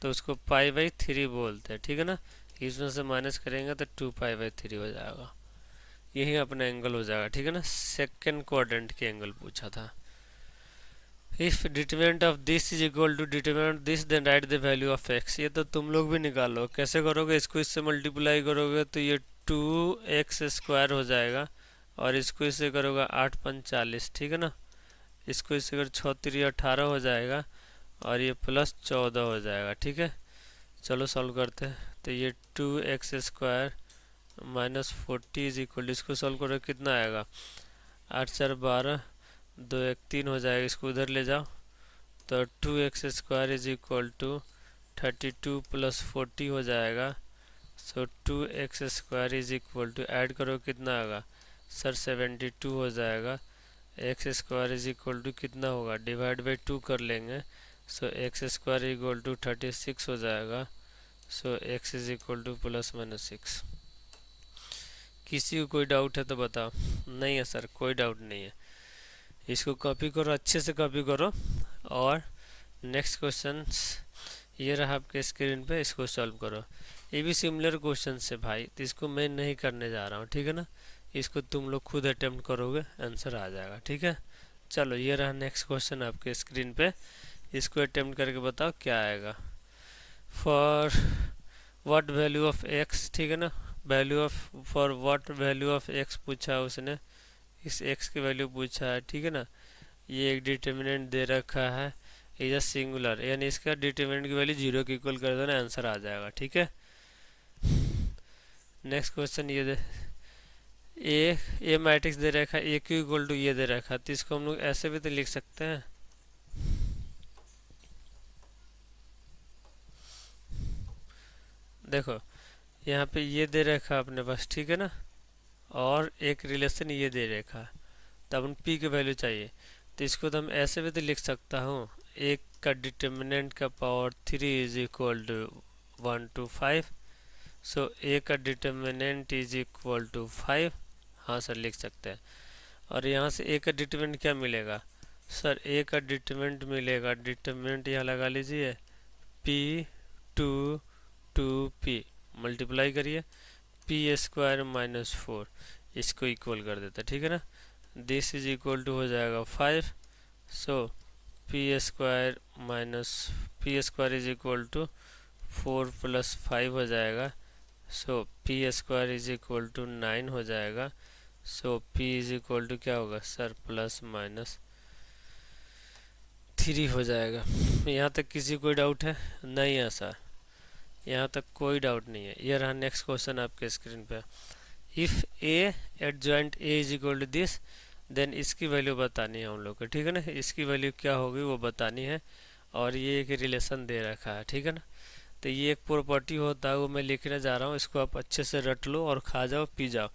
तो उसको π/3 बोलते हैं, ठीक है ना। इसमें से माइनस करेंगे तो 2π/3 हो जाएगा। यही अपना एंगल हो जाएगा, ठीक है ना। सेकंड क्वाड्रेंट के एंगल पूछा था। If determinant of this is equal to determinant this then write the value of x। ये तो तुम लोग भी निकालो, कैसे करोगे, इसको इससे मल्टीप्लाई करोगे तो ये 2x² हो जाएगा, और इसको इससे करोगे 8 × 5 = 40, ठीक है ना। इसको इससे कर 6 × 3 = 18 हो जाएगा, और ये प्लस 14 हो जाएगा, ठीक है। चलो सॉल्व करते हैं। तो ये 2x² -40 इज इक्वल, इसको सॉल्व करो कितना आएगा, 8 × 4 = 12, 2 × 1 = 3 हो जाएगा। इसको उधर ले जाओ तो 2x² = 32 + 40 हो जाएगा। सो 2x² ऐड करो कितना आएगा सर, 72 हो जाएगा। x² कितना होगा, डिवाइड बाई 2 कर लेंगे, सो x² = 36 हो जाएगा। सो x = ±6। किसी को कोई डाउट है तो बताओ। नहीं है सर, कोई डाउट नहीं है। इसको कॉपी करो, अच्छे से कॉपी करो, और नेक्स्ट क्वेश्चन ये रहा आपके स्क्रीन पे, इसको सॉल्व करो। ये भी सिमिलर क्वेश्चन है भाई, तो इसको मैं नहीं करने जा रहा हूँ, ठीक है ना। इसको तुम लोग खुद अटेम्प्ट करोगे, आंसर आ जाएगा, ठीक है। चलो ये रहा नेक्स्ट क्वेश्चन आपके स्क्रीन पे, इसको अटेम्प्ट करके बताओ क्या आएगा। For what value of x, ठीक है ना। Value of, for what value of x पूछा है उसने, इस x की वैल्यू पूछा है, ठीक है ना। ये एक डिटर्मिनेंट दे रखा है, इज अ सिंगुलर, यानी इसका डिटर्मिनेंट की वैल्यू 0 के इक्वल कर देना, आंसर आ जाएगा, ठीक है। नेक्स्ट क्वेश्चन ये ए मैट्रिक्स दे रखा है, ए क्यू इक्वल टू ये दे रखा है, तो इसको हम लोग ऐसे भी तो लिख सकते हैं। देखो यहाँ पे ये दे रखा है अपने पास, ठीक है ना, और एक रिलेशन ये दे रखा है, तो अपन पी की वैल्यू चाहिए, तो इसको तो हम ऐसे भी तो लिख सकता हूँ, एक का डिटर्मिनेंट का power 3 is equal to 1 to 5। So A का डिटर्मिनेंट इज इक्वल टू 5, हाँ सर लिख सकते हैं। और यहाँ से ए का डिटर्मिनेंट क्या मिलेगा, सर ए का डिटरमिनेंट मिलेगा, डिटरमिनेंट यहाँ लगा लीजिए, P two two P, multiply करिए, पी स्क्वायर माइनस 4, इसको इक्वल कर देता है, ठीक है ना। दिस इज इक्वल टू हो जाएगा 5, so P square minus P square is equal to 4 plus 5 हो जाएगा, so P square is equal to 9 हो जाएगा, so P is equal to क्या होगा सर, प्लस माइनस 3 हो जाएगा। यहाँ तक किसी कोई डाउट है? नहीं है सर, यहाँ तक कोई डाउट नहीं है। ये रहा नेक्स्ट क्वेश्चन आपके स्क्रीन पे। If A adjoint A is equal to this, then इसकी वैल्यू बतानी है हम लोग को, ठीक है ना। इसकी वैल्यू क्या होगी वो बतानी है, और ये एक रिलेशन दे रखा है, ठीक है ना। तो ये एक प्रॉपर्टी होता है, वो मैं लिखने जा रहा हूँ, इसको आप अच्छे से रट लो और खा जाओ पी जाओ।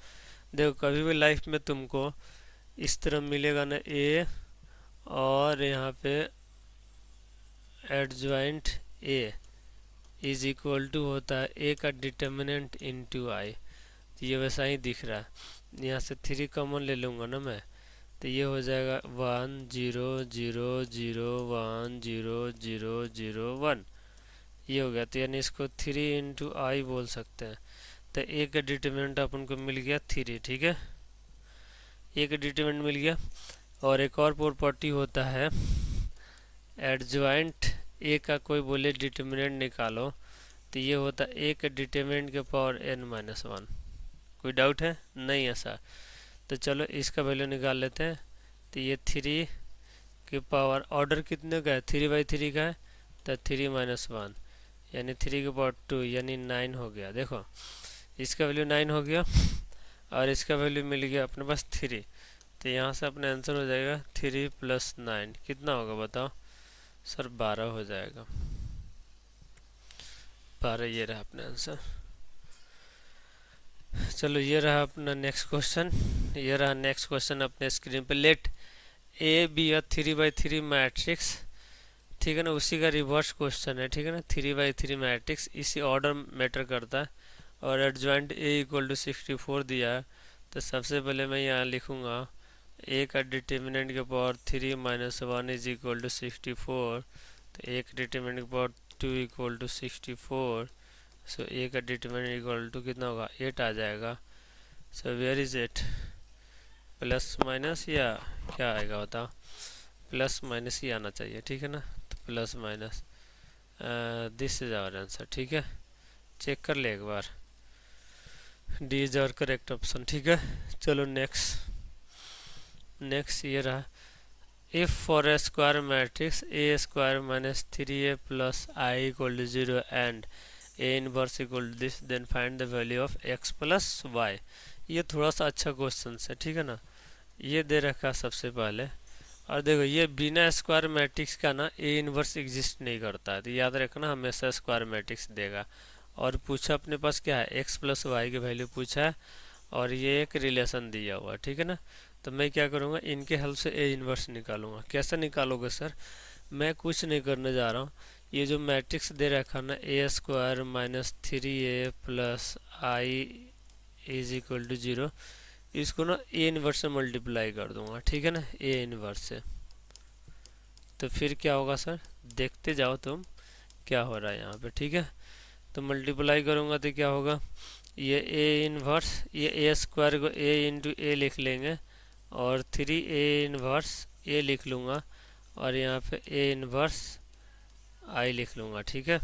देखो कभी भी लाइफ में तुमको इस तरह मिलेगा ना, ए और यहाँ पे adjoint A is equal to होता है ए का डिटर्मिनेंट इनटू आई, तो ये वैसा ही दिख रहा है। यहाँ से 3 कॉमन ले लूँगा ना मैं, तो ये हो जाएगा 1 0 0 0 1 0 0 0 1, ये हो गया। तो यानी इसको 3 इंटू आई बोल सकते हैं। तो ए का डिटर्मिनेंट अपन को मिल गया 3, ठीक है, ए का डिटर्मिनेंट मिल गया। और एक और प्रॉपर्टी होता है, एडजॉइंट ए का कोई बोले डिटर्मिनेंट निकालो, तो ये होता है ए का डिटर्मिनेंट के पावर n माइनस 1। कोई डाउट है? नहीं है सर। तो चलो इसका वैल्यू निकाल लेते हैं। तो ये 3 के पावर ऑर्डर कितने का है, 3/3 का है, तो 3 माइनस 1 यानी 3 के पावर 2 यानी 9 हो गया। देखो इसका वैल्यू 9 हो गया और इसका वैल्यू मिल गया अपने पास 3। तो यहाँ से अपना आंसर हो जाएगा 3 + 9 कितना होगा बताओ सर, 12 हो जाएगा। 12 ये रहा अपना आंसर। चलो ये रहा अपना नेक्स्ट क्वेश्चन। ये रहा नेक्स्ट क्वेश्चन अपने स्क्रीन पे। Let A be a 3/3 matrix, ठीक है ना, उसी का रिवर्स क्वेश्चन है, ठीक है ना। 3/3 मैट्रिक्स इसी ऑर्डर मैटर करता है, और एडजॉइंट ए इक्वल टू 64 दिया है। तो सबसे पहले मैं यहाँ लिखूँगा ए का डिटर्मिनेंट के power 3 minus 1 is equal to 64, तो ए का डिटर्मिनेंट के power 2 equal to 64, so A का डिटर्मिनेंट इक्वल टू कितना होगा, 8 आ जाएगा। So where is it, plus minus या क्या आएगा बताओ, प्लस माइनस ही आना चाहिए, ठीक है ना। तो plus minus, this is our answer, ठीक है। चेक कर ले एक बार, D is our correct option, ठीक है। चलो नेक्स्ट ये रहा। If for A square matrix A square minus 3a plus I equal to 0 and A inverse equal to this, then find the value of x plus Y. ये थोड़ा सा अच्छा question है, ठीक है ना। ये दे रखा सबसे पहले, और देखो ये बिना स्क्वायर मैट्रिक्स का ना ए इनवर्स एग्जिस्ट नहीं करता है, तो याद रखना हमेशा स्क्वायर मैट्रिक्स देगा। और पूछा अपने पास क्या है, x प्लस वाई की वैल्यू पूछा है, और ये एक रिलेशन दिया हुआ है, ठीक है ना। तो मैं क्या करूँगा, इनके हेल्प से ए इनवर्स निकालूंगा। कैसे निकालोगे सर, मैं कुछ नहीं करने जा रहा हूँ। ये जो मैट्रिक्स दे रखा ना, A square minus 3a plus I is equal to 0, इसको ना ए इनवर्स से मल्टीप्लाई कर दूंगा, ठीक है ना, ए इनवर्स से। तो फिर क्या होगा सर, देखते जाओ तुम क्या हो रहा है यहाँ पे, ठीक है। तो मल्टीप्लाई करूँगा तो क्या होगा, ये ए इनवर्स, ये ए स्क्वायर को ए इंटू ए लिख लेंगे, और 3a इनवर्स ए लिख लूँगा, और यहाँ पे ए इनवर्स आई लिख लूँगा, ठीक है।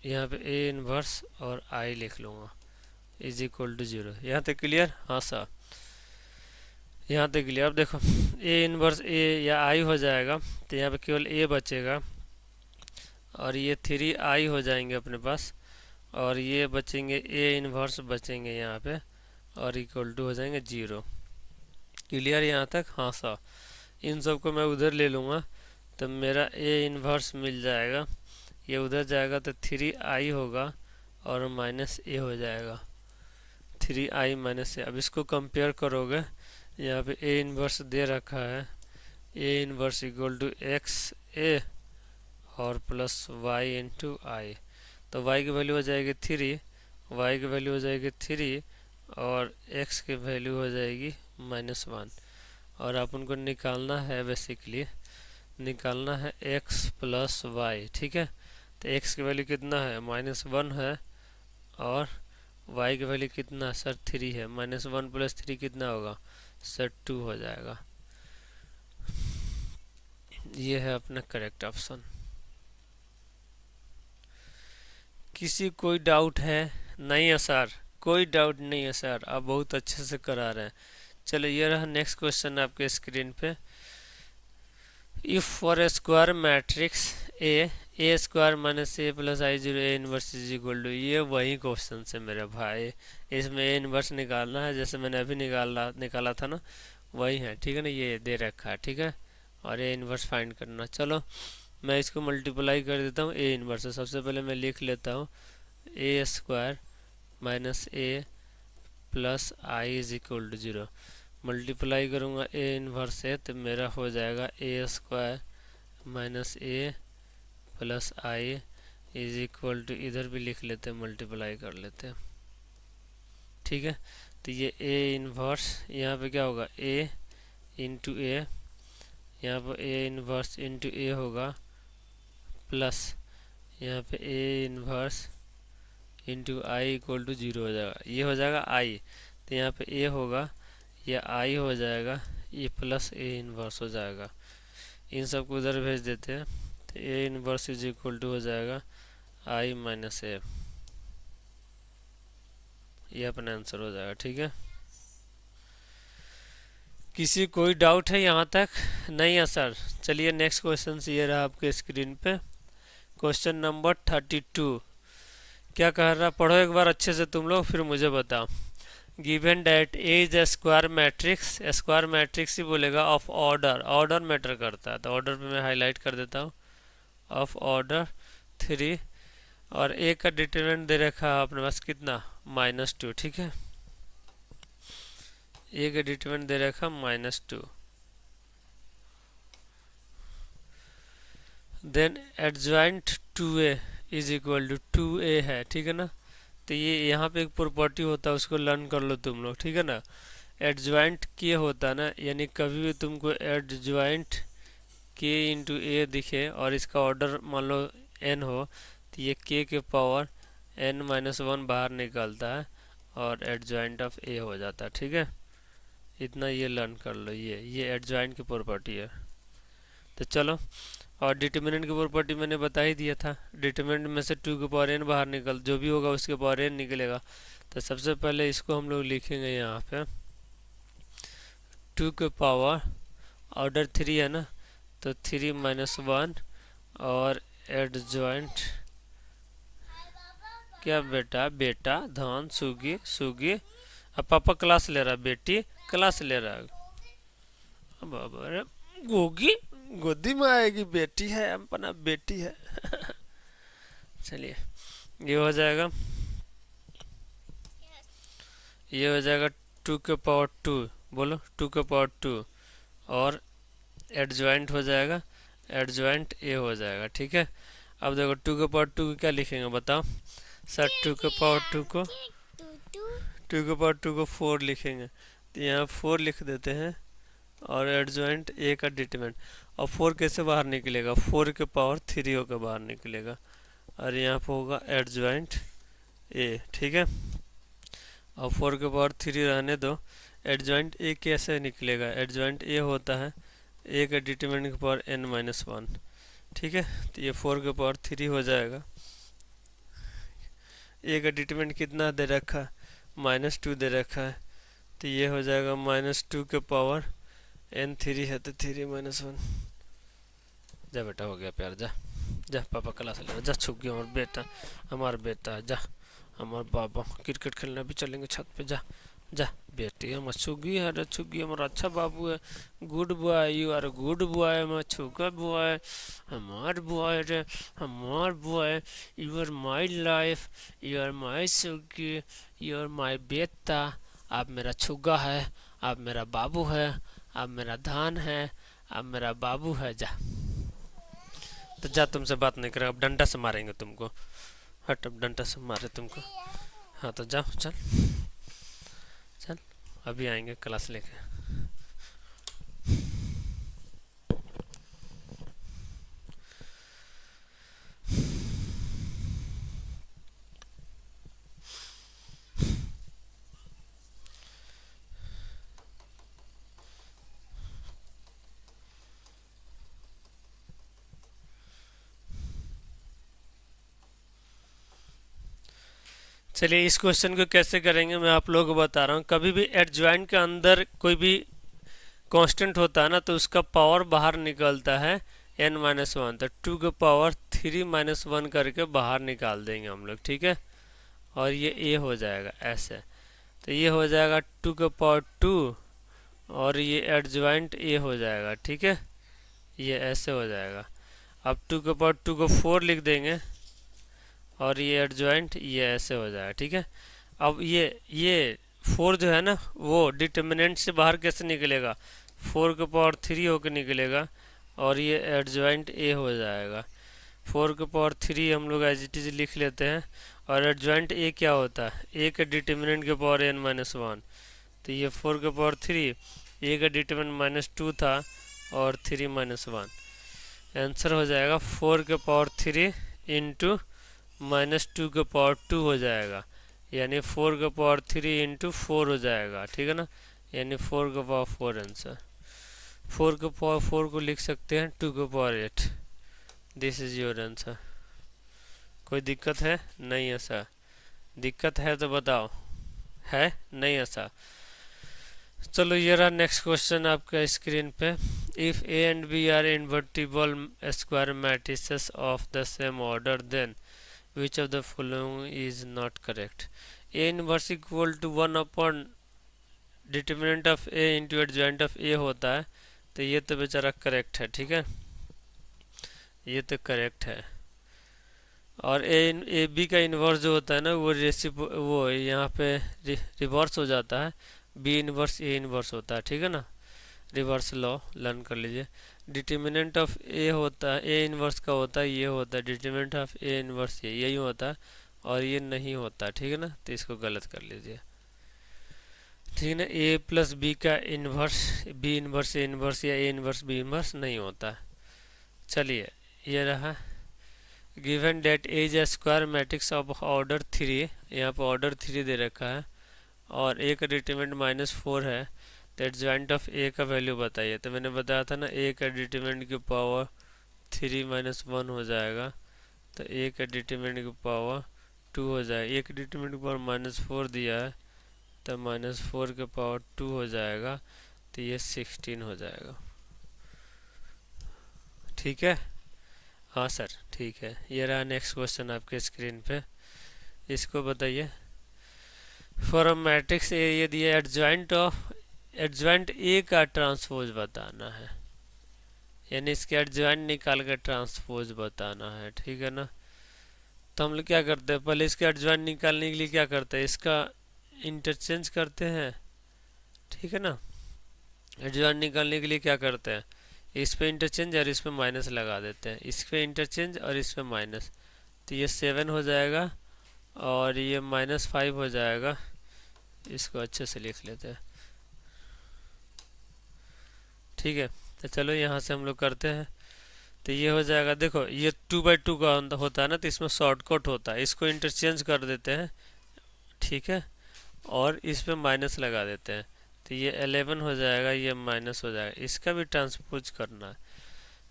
यहाँ पे ए इनवर्स और आई लिख लूँगा इज इक्वल टू 0। यहाँ तक क्लियर? हाँ सर, यहाँ तक क्लियर। अब देखो ए इनवर्स ए या आई हो जाएगा, तो यहाँ पे केवल ए बचेगा, और ये 3i हो जाएंगे अपने पास, और ये बचेंगे ए इनवर्स बचेंगे यहाँ पे, और इक्वल टू हो जाएंगे 0। क्लियर यहाँ तक? हाँ सर। इन सब को मैं उधर ले लूँगा, तो मेरा ए इनवर्स मिल जाएगा, ये उधर जाएगा तो 3i होगा, और माइनस ए हो जाएगा, 3i माइनस ए। अब इसको कंपेयर करोगे, यहाँ पे ए इनवर्स दे रखा है, A inverse equal to X A और प्लस वाई इंटू आई। तो y की वैल्यू हो जाएगी 3, y की वैल्यू हो जाएगी 3, और x की वैल्यू हो जाएगी -1। और अपन को निकालना है, बेसिकली निकालना है x प्लस वाई। ठीक है, तो x की वैल्यू कितना है, -1 है, और y की वैल्यू कितना सर 3 है। -1 + 3 कितना होगा सर 2 हो जाएगा। ये है अपना करेक्ट ऑप्शन। किसी कोई डाउट है? नहीं है सर, कोई डाउट नहीं है सर, आप बहुत अच्छे से करा रहे हैं। चलो ये रहा नेक्स्ट क्वेश्चन आपके स्क्रीन पे। If for A square matrix A square -a + i0 a inverse is equal to, ये वही क्वेश्चन है मेरे भाई। इसमें ए इनवर्स निकालना है, जैसे मैंने अभी निकाला था ना, वही है। ठीक है ना, ये दे रखा है। ठीक है, और ए इनवर्स फाइंड करना। चलो मैं इसको मल्टीप्लाई कर देता हूँ ए इनवर्स से। सबसे पहले मैं लिख लेता हूँ A square -a + i is equal to 0। Multiply करूँगा ए इनवर्स से तो मेरा हो जाएगा A square -a + i is equal to, इधर भी लिख लेते हैं, मल्टीप्लाई कर लेते हैं। ठीक है, तो ये ए इनवर्स यहाँ पे क्या होगा, a इंटू ए, यहाँ पर ए इनवर्स इंटू ए होगा, प्लस यहाँ पे A inverse into I equal to 0 हो जाएगा। ये हो जाएगा आई, तो यहाँ पे ए होगा, ये आई हो जाएगा, ये प्लस ए इनवर्स हो जाएगा। इन सबको उधर भेज देते हैं, तो A inverse is equal to हो जाएगा आई माइनस ए। ये अपना आंसर हो जाएगा। ठीक है, किसी कोई डाउट है यहाँ तक? नहीं है सर। चलिए नेक्स्ट क्वेश्चन ये रहा आपके स्क्रीन पे, क्वेश्चन नंबर 32। क्या कह रहा, पढ़ो एक बार अच्छे से तुम लोग, फिर मुझे बताओ। Given that A is A square matrix, square matrix ही बोलेगा, ऑफ ऑर्डर, ऑर्डर मैटर करता है, तो ऑर्डर पे मैं हाईलाइट कर देता हूँ, ऑफ ऑर्डर 3, और ए का डिटरमिनेंट दे रखा है अपने पास कितना, -2। ठीक है, ए का डिटरमिनेंट दे रखा -2। Then adjoint 2a is equal to 2a है। ठीक है ना, तो ये यहाँ पे एक प्रॉपर्टी होता है, उसको लर्न कर लो तुम लोग। ठीक है ना, एडजॉइंट के होता है ना, यानी कभी भी तुमको एडजॉइंट के इंटू ए दिखे और इसका ऑर्डर मान लो n हो, तो ये के पावर n-1 बाहर निकलता है और एडजॉइंट ऑफ ए हो जाता है। ठीक है, इतना ये लर्न कर लो, ये एडजॉइंट की प्रॉपर्टी है। तो चलो, और डिटरमिनेंट की प्रॉपर्टी मैंने बता ही दिया था, डिटरमिनेंट में से 2 के पावर n बाहर निकल, जो भी होगा उसके पावर n निकलेगा। तो सबसे पहले इसको हम लोग लिखेंगे यहाँ पे 2 के पावर ऑर्डर 3 है ना, तो 3-1 और एडजॉइंट क्या बेटा, बेटा धान सुगी सुगी, अब पापा क्लास ले रहा, बेटी क्लास ले रहा, बाबा गोगी गोदी में आएगी, बेटी है अपना, बेटी है। चलिए ये हो जाएगा, ये हो जाएगा 2 के पावर 2, बोलो 2 के पावर 2, और एडजॉइंट हो जाएगा, एडजॉइंट ए हो जाएगा। ठीक है, अब देखो 2 के पावर 2 क्या लिखेंगे बताओ सर, 2 के पावर 2 को 2 के पावर 2 को 4 लिखेंगे, तो यहाँ 4 लिख देते हैं, और एडजॉइंट ए का डिटरमिनेंट, और 4 कैसे बाहर निकलेगा, 4 के पावर 3 होकर बाहर निकलेगा, और यहाँ पर होगा एडजॉइंट ए। ठीक है, और 4 के पावर 3 रहने दो, एडजॉइंट ए कैसे निकलेगा, एडजॉइंट ए होता है ए का डिटरमिनेंट के पावर n-1। ठीक है, तो ये 4 के पावर 3 हो जाएगा, ए का डिटरमिनेंट कितना दे रखा है, -2 दे रखा है, तो ये हो जाएगा -2 के पावर n3 है, तो 3-1। जा बेटा, हो गया प्यार, जा जा पापा क्लास ले, जा छुप गया हमारा बेटा है, जा हमारे बाबा क्रिकेट खेलने भी चलेंगे छत पे, जा जा बेटी हम छुगी है रे, छुगी हमारा अच्छा बाबू है, good boy, you are good boy, मैं छुगा बॉय, हमार बॉय रे, हमार boy, you are my life, you are my सुगी, यू आर माई बेटा, आप मेरा छुगा है, आप मेरा बाबू है, आप मेरा धान है, आप मेरा बाबू है। जा तो जा, तुमसे बात नहीं करें, अब डंडा से मारेंगे तुमको, हट अब डंडा से मारे तुमको, हाँ तो जाओ चल। अभी आएंगे क्लास लेके। चलिए इस क्वेश्चन को कैसे करेंगे मैं आप लोगों को बता रहा हूँ। कभी भी एडजॉइंट के अंदर कोई भी कांस्टेंट होता है ना, तो उसका पावर बाहर निकलता है n-1, तो 2 के पावर 3-1 करके बाहर निकाल देंगे हम लोग, ठीक है। और ये a हो जाएगा ऐसे, तो ये हो जाएगा 2 के पावर 2, और ये एडजॉइंट a हो जाएगा, ठीक है। ये ऐसे हो जाएगा। अब 2 के पावर 2 को 4 लिख देंगे, और ये एडजॉइंट ये ऐसे हो जाएगा, ठीक है। अब ये 4 जो है ना, वो डिटर्मिनेंट से बाहर कैसे निकलेगा, 4 के पावर 3 होकर निकलेगा, और ये एडजॉइंट ए हो जाएगा। 4 के पावर 3 हम लोग एज इट इज लिख लेते हैं, और एडजॉइंट ए क्या होता है, ए का डिटर्मिनेंट के पावर n-1, तो ये 4 के पावर 3, ए का डिटर्मिनेंट -2 था, और 3-1, आंसर हो जाएगा 4 के पावर 3 इंटू -2 के पावर 2 हो जाएगा, यानी 4 का पावर 3 इंटू 4 हो जाएगा, ठीक है ना, यानी 4 का पावर 4 आंसर। 4 का पावर 4 को लिख सकते हैं 2 का power 8। This is your answer. कोई दिक्कत है? नहीं है सर। दिक्कत है तो बताओ, है नहीं ऐसा? चलो ये रहा नेक्स्ट क्वेश्चन आपका स्क्रीन पे। If A and B are invertible square matrices of the same order, then which of the following is not correct? A inverse equal to 1 upon determinant of A into adjoint of A होता है, तो ये तो बेचारा correct है, ठीक है, ये तो करेक्ट है। और ए बी का इन्वर्स जो होता है ना, वो यहाँ पे रिवर्स हो जाता है, बी इन्वर्स ए इन्वर्स होता है, ठीक है ना। रिवर्स लॉ लर्न कर लीजिए। डिटर्मिनेंट ऑफ ए होता है, ए इन्वर्स का होता है, ये होता है डिटर्मिनेंट ऑफ ए इन्वर्स, ये यही होता है, और ये नहीं होता, ठीक है ना, तो इसको गलत कर लीजिए, ठीक है ना। ए प्लस बी का inverse B inverse A inverse या ए इन्वर्स बी इन्वर्स नहीं होता। चलिए ये रहा। Given that A is A square matrix of order 3, यहाँ पर ऑर्डर 3 दे रखा है, और ए का डिटर्मिनेंट -4 है, तो एडजॉइंट ऑफ ए का वैल्यू बताइए। तो मैंने बताया था ना, ए का डिटर्मिनेंट की पावर 3-1 हो जाएगा, तो ए का डिटर्मिनेंट की पावर 2 हो जाएगा। ए का डिटर्मिनेंट की पावर -4 दिया है, तो -4 के पावर 2 हो जाएगा, तो ये 16 हो जाएगा, ठीक है। हाँ सर ठीक है। ये रहा नेक्स्ट क्वेश्चन आपके स्क्रीन पे, इसको बताइए। फॉर अ मैट्रिक्स ए ये दिया एडजॉइंट ए का ट्रांसपोज बताना है, यानी इसके एडजॉइंट निकाल कर ट्रांसपोज बताना है, ठीक है ना। तो हम लोग क्या करते हैं, पहले इसके एडजॉइंट निकालने के लिए क्या करते हैं, इसका इंटरचेंज करते हैं, ठीक है ना। एडजॉइंट निकालने के लिए क्या करते हैं, इस पे इंटरचेंज और इस पे माइनस लगा देते हैं, इस पे इंटरचेंज और इस पे माइनस, तो ये 7 हो जाएगा, और ये -5 हो जाएगा। इसको अच्छे से लिख लेते हैं, ठीक है। तो चलो यहाँ से हम लोग करते हैं, तो ये हो जाएगा। देखो ये 2/2 का होता है ना, तो इसमें शॉर्टकट होता है, इसको इंटरचेंज कर देते हैं, ठीक है, और इस पे माइनस लगा देते हैं, तो ये 11 हो जाएगा, ये माइनस हो जाएगा। इसका भी ट्रांसपोज करना है,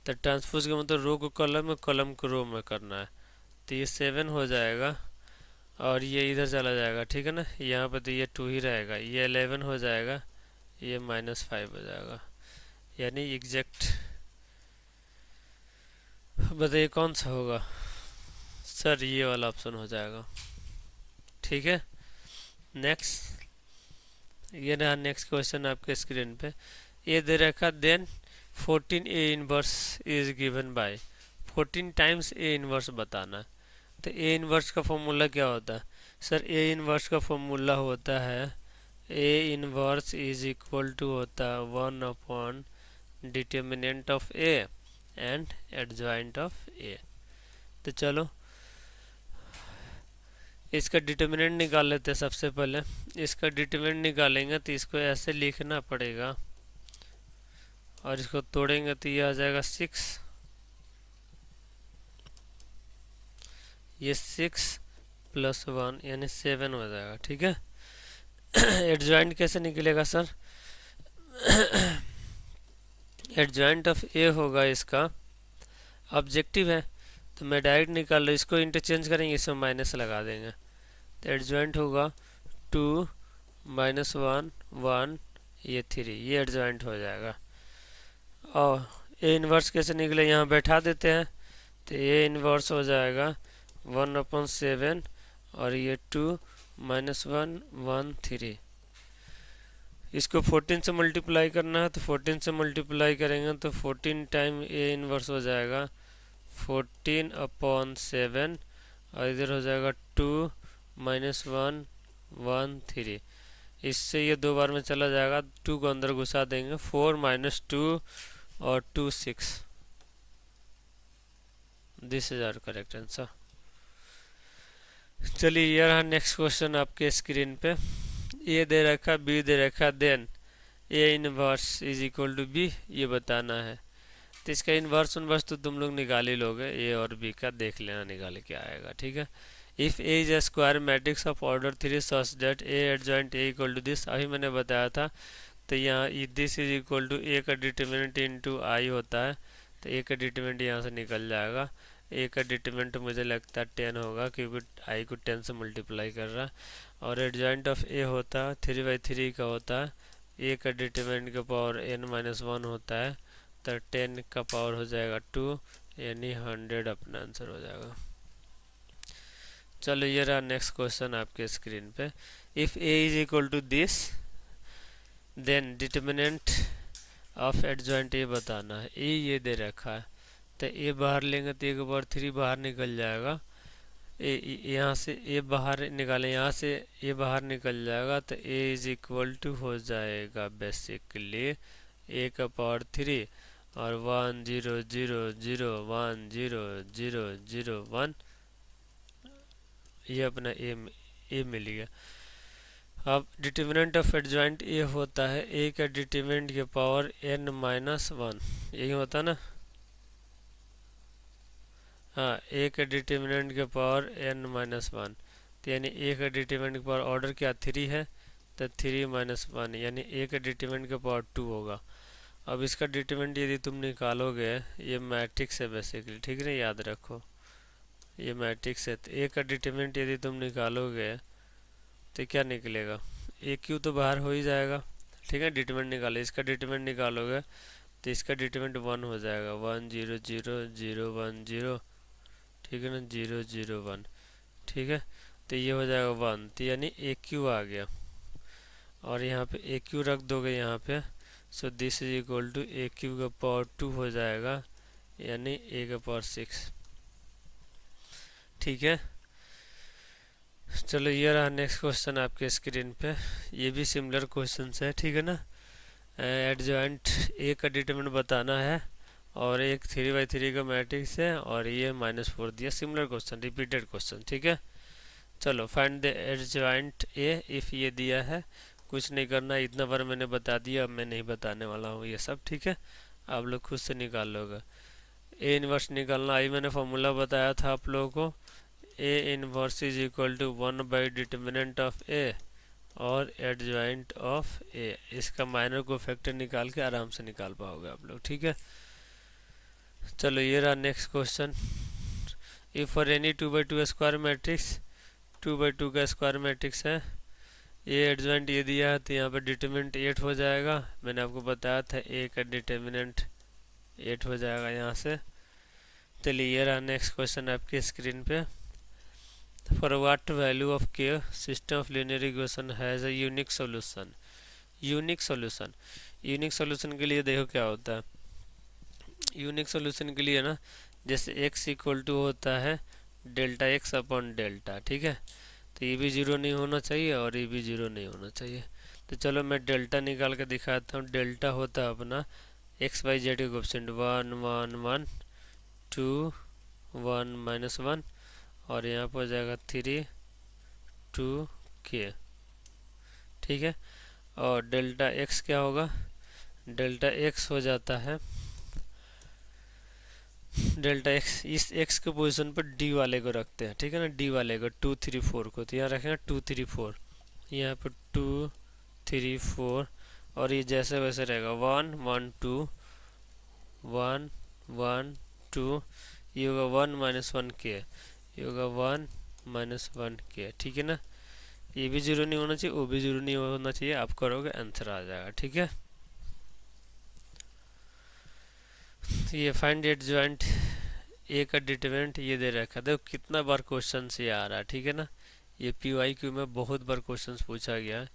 तो ट्रांसपोज का मतलब रो को कॉलम में, कॉलम को रो में करना है, तो ये 7 हो जाएगा, और ये इधर चला जाएगा, ठीक है ना। यहाँ पर तो ये 2 ही रहेगा, ये 11 हो जाएगा, ये -5 हो जाएगा, यानी एग्जैक्ट बताइए कौन सा होगा। सर ये वाला ऑप्शन हो जाएगा, ठीक है। नेक्स्ट, ये रहा नेक्स्ट क्वेश्चन आपके स्क्रीन पे। ये दे रखा, then 14 A inverse is given by, 14 times A inverse बताना। तो ए इनवर्स का फॉर्मूला क्या होता है? सर ए इनवर्स का फॉर्मूला होता है, A inverse is equal to होता है 1 upon determinant of A and adjoint of A. तो चलो इसका डिटर्मिनेंट निकाल लेते हैं सबसे पहले। इसका डिटर्मिनेंट निकालेंगे तो इसको ऐसे लिखना पड़ेगा और इसको तोड़ेंगे तो ये आ जाएगा 6, ये 6 + 1 यानी 7 हो जाएगा। ठीक है। एडजॉइंट कैसे निकलेगा सर? एडजॉइंट ऑफ ए होगा इसका, ऑब्जेक्टिव है तो मैं डायरेक्ट निकाल लो, इसको इंटरचेंज करेंगे, इसमें माइनस लगा देंगे तो एडजॉइंट होगा 2 - 1 1 ये 3, ये एडजॉइंट हो जाएगा। और ए इन्वर्स कैसे निकले, यहाँ बैठा देते हैं तो ए इन्वर्स हो जाएगा 1/7 और ये 2 - 1 1 3। इसको 14 से मल्टीप्लाई करना है तो 14 से मल्टीप्लाई करेंगे तो 14 टाइम ए इन्वर्स हो जाएगा 14/7 और इधर हो जाएगा 2 - 1 1 3। इससे ये 2 बार में चला जाएगा, 2 को अंदर घुसा देंगे, 4 - 2 और 2 6। This is our correct answer. चलिए ये रहा नेक्स्ट क्वेश्चन आपके स्क्रीन पे। ए दे रखा, बी दे रखा, then A inverse is equal to B, ये बताना है। तो इसका इनवर्स तो तुम लोग निकाल ही लोगे, ए और बी का देख लेना निकाल के आएगा। ठीक है। If A is A square matrix of order 3 such that A adjoint A equal to this, अभी मैंने बताया था। तो यहाँ this is equal to A का डिटर्मिनेंट इनटू आई होता है, तो ए का डिटर्मिनेंट यहाँ से निकल जाएगा। ए का डिटर्मिनेंट मुझे लगता है 10 होगा क्योंकि आई को 10 से मल्टीप्लाई कर रहा है। और एडजॉइंट ऑफ ए होता है 3/3 का होता है, ए का डिटर्मिनेंट का पावर n-1 होता है, तो 10 का पावर हो जाएगा 2 यानी 100 अपना आंसर हो जाएगा। चलो ये रहा नेक्स्ट क्वेश्चन आपके स्क्रीन पे। If A is equal to this then determinant of adjoint A बताना है। ए ये दे रखा है तो ए बाहर लेंगे तो 1/3 बाहर निकल जाएगा। यहाँ से ए बाहर निकालें, यहाँ से ए बाहर निकल जाएगा तो ए इज इक्वल टू हो जाएगा बेसिकली ए का पावर 3 और 1 0 0 0 1 0 0 0 1, ये अपना ए मिल गया। अब डिटर्मिनेंट ऑफ एडजॉइंट ए होता है ए का डिटर्मिनेंट के पावर n-1, यही होता ना। हाँ, ए का डिटर्मिनेंट के पावर n-1, तो यानी ए का डिटर्मिनेंट के पावर ऑर्डर क्या 3 है तो 3 - 1 यानी ए का डिटर्मिनेंट के पावर 2 होगा। अब इसका डिटर्मिनेंट यदि तुम निकालोगे, ये मैट्रिक्स है बेसिकली, ठीक है, याद रखो ये मैट्रिक्स है। तो ए का डिटर्मिनेंट यदि तुम निकालोगे तो क्या निकलेगा, ए क्यू तो बाहर हो ही जाएगा। ठीक है, डिटर्मिनेंट निकालो, इसका डिटर्मिनेंट निकालोगे तो इसका डिटर्मिनेंट 1 हो जाएगा, 1 0 0 0 1 0, ठीक है ना, 0 0 1, ठीक है। तो ये हो जाएगा 1, तो यानी ए क्यू आ गया और यहाँ पे ए क्यू रख दोगे यहाँ पे, so this is equal to A Q का पावर 2 हो जाएगा यानी ए का पावर 6। ठीक है। चलो ये रहा नेक्स्ट क्वेश्चन आपके स्क्रीन पे, ये भी सिमिलर क्वेश्चन है, ठीक है ना। एडजॉइंट ए का डिटरमिनेंट बताना है और एक 3/3 का मैट्रिक्स है और ये -4 दिया। सिमिलर क्वेश्चन, रिपीटेड क्वेश्चन, ठीक है। चलो find the adjoint A if ये दिया है, कुछ नहीं करना, इतना बार मैंने बता दिया, अब मैं नहीं बताने वाला हूँ ये सब, ठीक है। आप लोग खुद से निकाल लोगे। ए इनवर्स निकालना, अभी मैंने फॉर्मूला बताया था आप लोगों को, A inverse is equal to 1 determinant of A और एडजॉइंट ऑफ ए। इसका माइनर को फैक्टर निकाल के आराम से निकाल पाओगे आप लोग, ठीक है। चलो ये रहा next question. If for any 2/2 square matrix, 2/2 का स्क्वायर मैट्रिक्स है, ए एडजॉइंट ये दिया है तो यहाँ पर डिटर्मिनेंट 8 हो जाएगा। मैंने आपको बताया था ए का डिटर्मिनेंट 8 हो जाएगा यहाँ से। चलिए ये रहा नेक्स्ट क्वेश्चन आपकी स्क्रीन पे। फॉर व्हाट वैल्यू ऑफ के system of linear equation has a unique solution. Unique solution, unique solution के लिए देखो क्या होता है। यूनिक सॉल्यूशन के लिए ना, जैसे x इक्वल टू होता है डेल्टा x अपॉन डेल्टा, ठीक है। तो ये भी 0 नहीं होना चाहिए और ये भी 0 नहीं होना चाहिए। तो चलो मैं डेल्टा निकाल के दिखाता हूँ। डेल्टा होता है अपना x/z के कोएफिशिएंट 1 1 1 2 1 -1 और यहाँ पर हो जाएगा 3 2k, ठीक है। और डेल्टा x क्या होगा, डेल्टा x हो जाता है, डेल्टा x, इस x के पोजीशन पर d वाले को रखते हैं, ठीक है ना, d वाले को 2 3 4 को, तो यहाँ रखेंगे 2 3 4, यहाँ पर 2 3 4, और ये जैसे वैसे रहेगा 1 1 2 1 1 2, ये होगा 1 माइनस 1k, ये होगा 1 माइनस 1k, ठीक है ना। ये भी जीरो नहीं होना चाहिए, वो भी जीरो नहीं होना चाहिए, आप करोगे आंसर आ जाएगा, ठीक है। तो ये फाइंड एडजॉइंट ए का डिटरमिनेंट ये दे रखा है, देखो कितना बार क्वेश्चन ये आ रहा है, ठीक है ना। ये PYQ में बहुत बार क्वेश्चन पूछा गया है,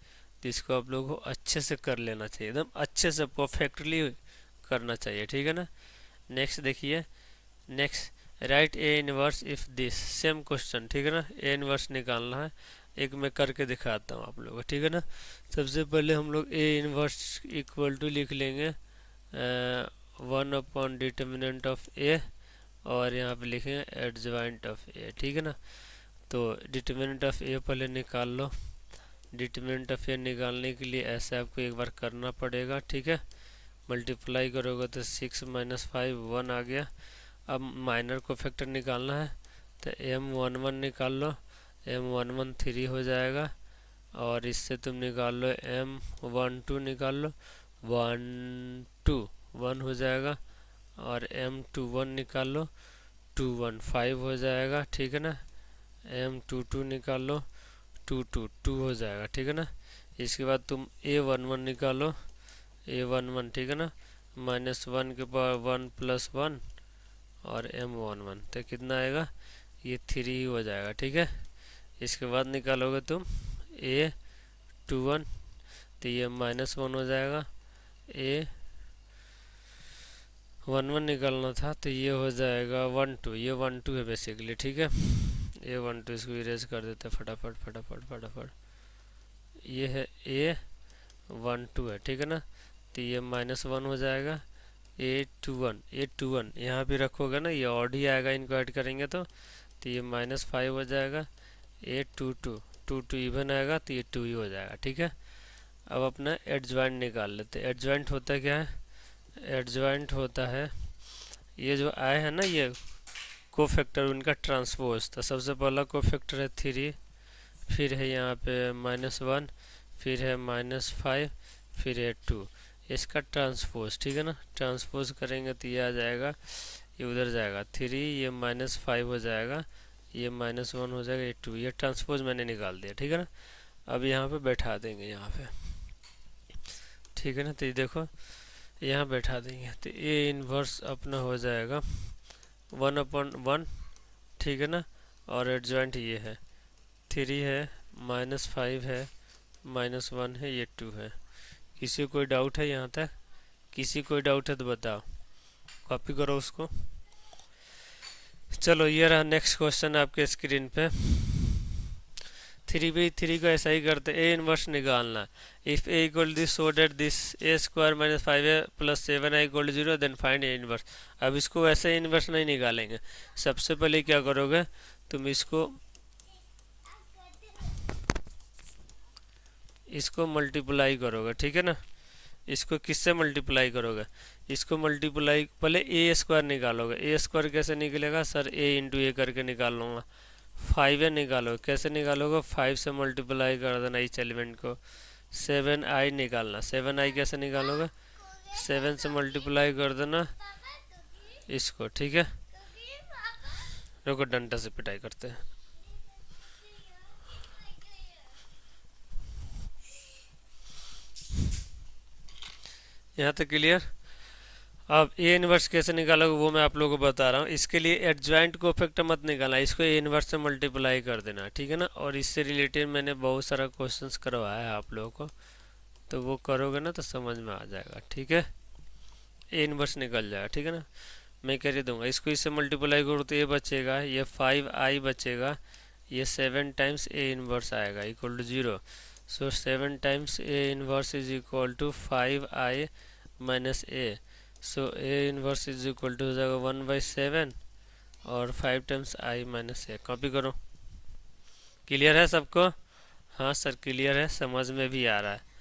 तो इसको आप लोगों को अच्छे से कर लेना चाहिए, एकदम अच्छे से परफेक्टली करना चाहिए, ठीक है ना। नेक्स्ट देखिए, next right A inverse if this, same question, ठीक है ना। ए इनवर्स निकालना है, एक मैं करके दिखाता हूँ आप लोगों को, ठीक है ना। सबसे पहले हम लोग ए इनवर्स इक्वल टू लिख लेंगे 1 अपॉन डिटर्मिनेंट ऑफ ए, और यहाँ पे लिखेंगे एडजॉइंट ऑफ ए, ठीक है ना। तो डिटर्मिनेंट ऑफ ए पहले निकाल लो, डिटर्मिनेंट ऑफ ए निकालने के लिए ऐसे आपको एक बार करना पड़ेगा, ठीक है। मल्टीप्लाई करोगे तो 6 माइनस 5 1 आ गया। अब माइनर को फैक्टर निकालना है, तो m11 निकाल लो, m11 3 हो जाएगा, और इससे तुम निकाल लो m12 निकाल लो, 1 2 1 हो जाएगा, और m21 निकाल लो, 2 1 5 हो जाएगा, ठीक है ना। m22 निकाल लो, 2 2 2 हो जाएगा, ठीक है ना। इसके बाद तुम a11 निकालो, a11, ठीक है ना, -1 के पावर 1 + 1, और m11, तो कितना आएगा, ये 3 हो जाएगा, ठीक है। इसके बाद निकालोगे तुम a21, तो ये -1 हो जाएगा, a11 निकालना था, तो ये हो जाएगा 1 2, ये 1 2 है बेसिकली, ठीक है। a12 इसको इरेज कर देते हैं फटाफट फटाफट फटाफट, ये है a12 है, ठीक है ना। तो ये -1 हो जाएगा, a21 यहाँ भी रखोगे ना, ये ऑड ही आएगा, इनको ऐड करेंगे तो ये -5 हो जाएगा, a22 इवन आएगा, तो ये 2 ही हो जाएगा, ठीक है। अब अपना एडजॉइंट निकाल लेते हैं। एडजॉइंट होता क्या है, एडजॉइंट होता है ये जो आए हैं ना, ये कोफैक्टर, उनका ट्रांसपोज। तो सबसे पहला कोफैक्टर है 3, फिर है यहाँ पे -1, फिर है -5, फिर है 2, इसका ट्रांसपोज, ठीक है ना। ट्रांसपोज करेंगे तो ये आ जाएगा, ये उधर जाएगा 3, ये -5 हो जाएगा, ये -1 हो जाएगा, ये 2, ये ट्रांसपोज मैंने निकाल दिया, ठीक है ना। अब यहाँ पे बैठा देंगे, यहाँ पे, ठीक है ना। तो ये देखो यहाँ बैठा देंगे, तो ए इनवर्स अपना हो जाएगा 1/1, ठीक है ना। और एडजॉइंट ये है 3 है, -5 है, -1 है, ये 2 है। किसी को कोई डाउट है यहाँ तक, किसी कोई डाउट है तो बताओ, कॉपी करो उसको। चलो ये रहा नेक्स्ट क्वेश्चन आपके स्क्रीन पे। 3/3 को ऐसा ही करते, ए इनवर्स निकालना। If A equal this so that this a² - 5a + 7i = 0, then find A inverse. अब इसको वैसे इनवर्स नहीं निकालेंगे, सबसे पहले क्या करोगे तुम, इसको मल्टीप्लाई करोगे, ठीक है ना। इसको किससे मल्टीप्लाई करोगे, इसको मल्टीप्लाई, पहले a² निकालोगे। a² कैसे निकलेगा सर, a × a करके निकाल लूँगा। 5a निकालोगे, कैसे निकालोगे, 5 से मल्टीप्लाई कर देना इस एलिमेंट को। 7i निकालना, 7i कैसे निकालोगे, 7 से मल्टीप्लाई कर देना इसको, ठीक है। रुको डंडा से पिटाई करते हैं। यहाँ तक क्लियर। अब ए इनवर्स कैसे निकालोगे वो मैं आप लोगों को बता रहा हूँ। इसके लिए एडजॉइंट को फैक्टर मत निकालना, इसको ए इनवर्स से मल्टीप्लाई कर देना, ठीक है ना। और इससे रिलेटेड मैंने बहुत सारा क्वेश्चंस करवाया है आप लोगों को, तो वो करोगे ना तो समझ में आ जाएगा, ठीक है। ए इनवर्स निकल जाएगा, ठीक है ना। मैं कह दूंगा इसको, इससे मल्टीप्लाई करो तो ये बचेगा, ये 5i बचेगा, ये 7 टाइम्स ए इनवर्स आएगा equal to 0। So 7 times A inverse is equal to 5i - a। So A inverse is equal to हो जाएगा 1/7 और 5 टाइम्स i - a। कॉपी करो, क्लियर है सबको। हाँ सर क्लियर है, समझ में भी आ रहा है।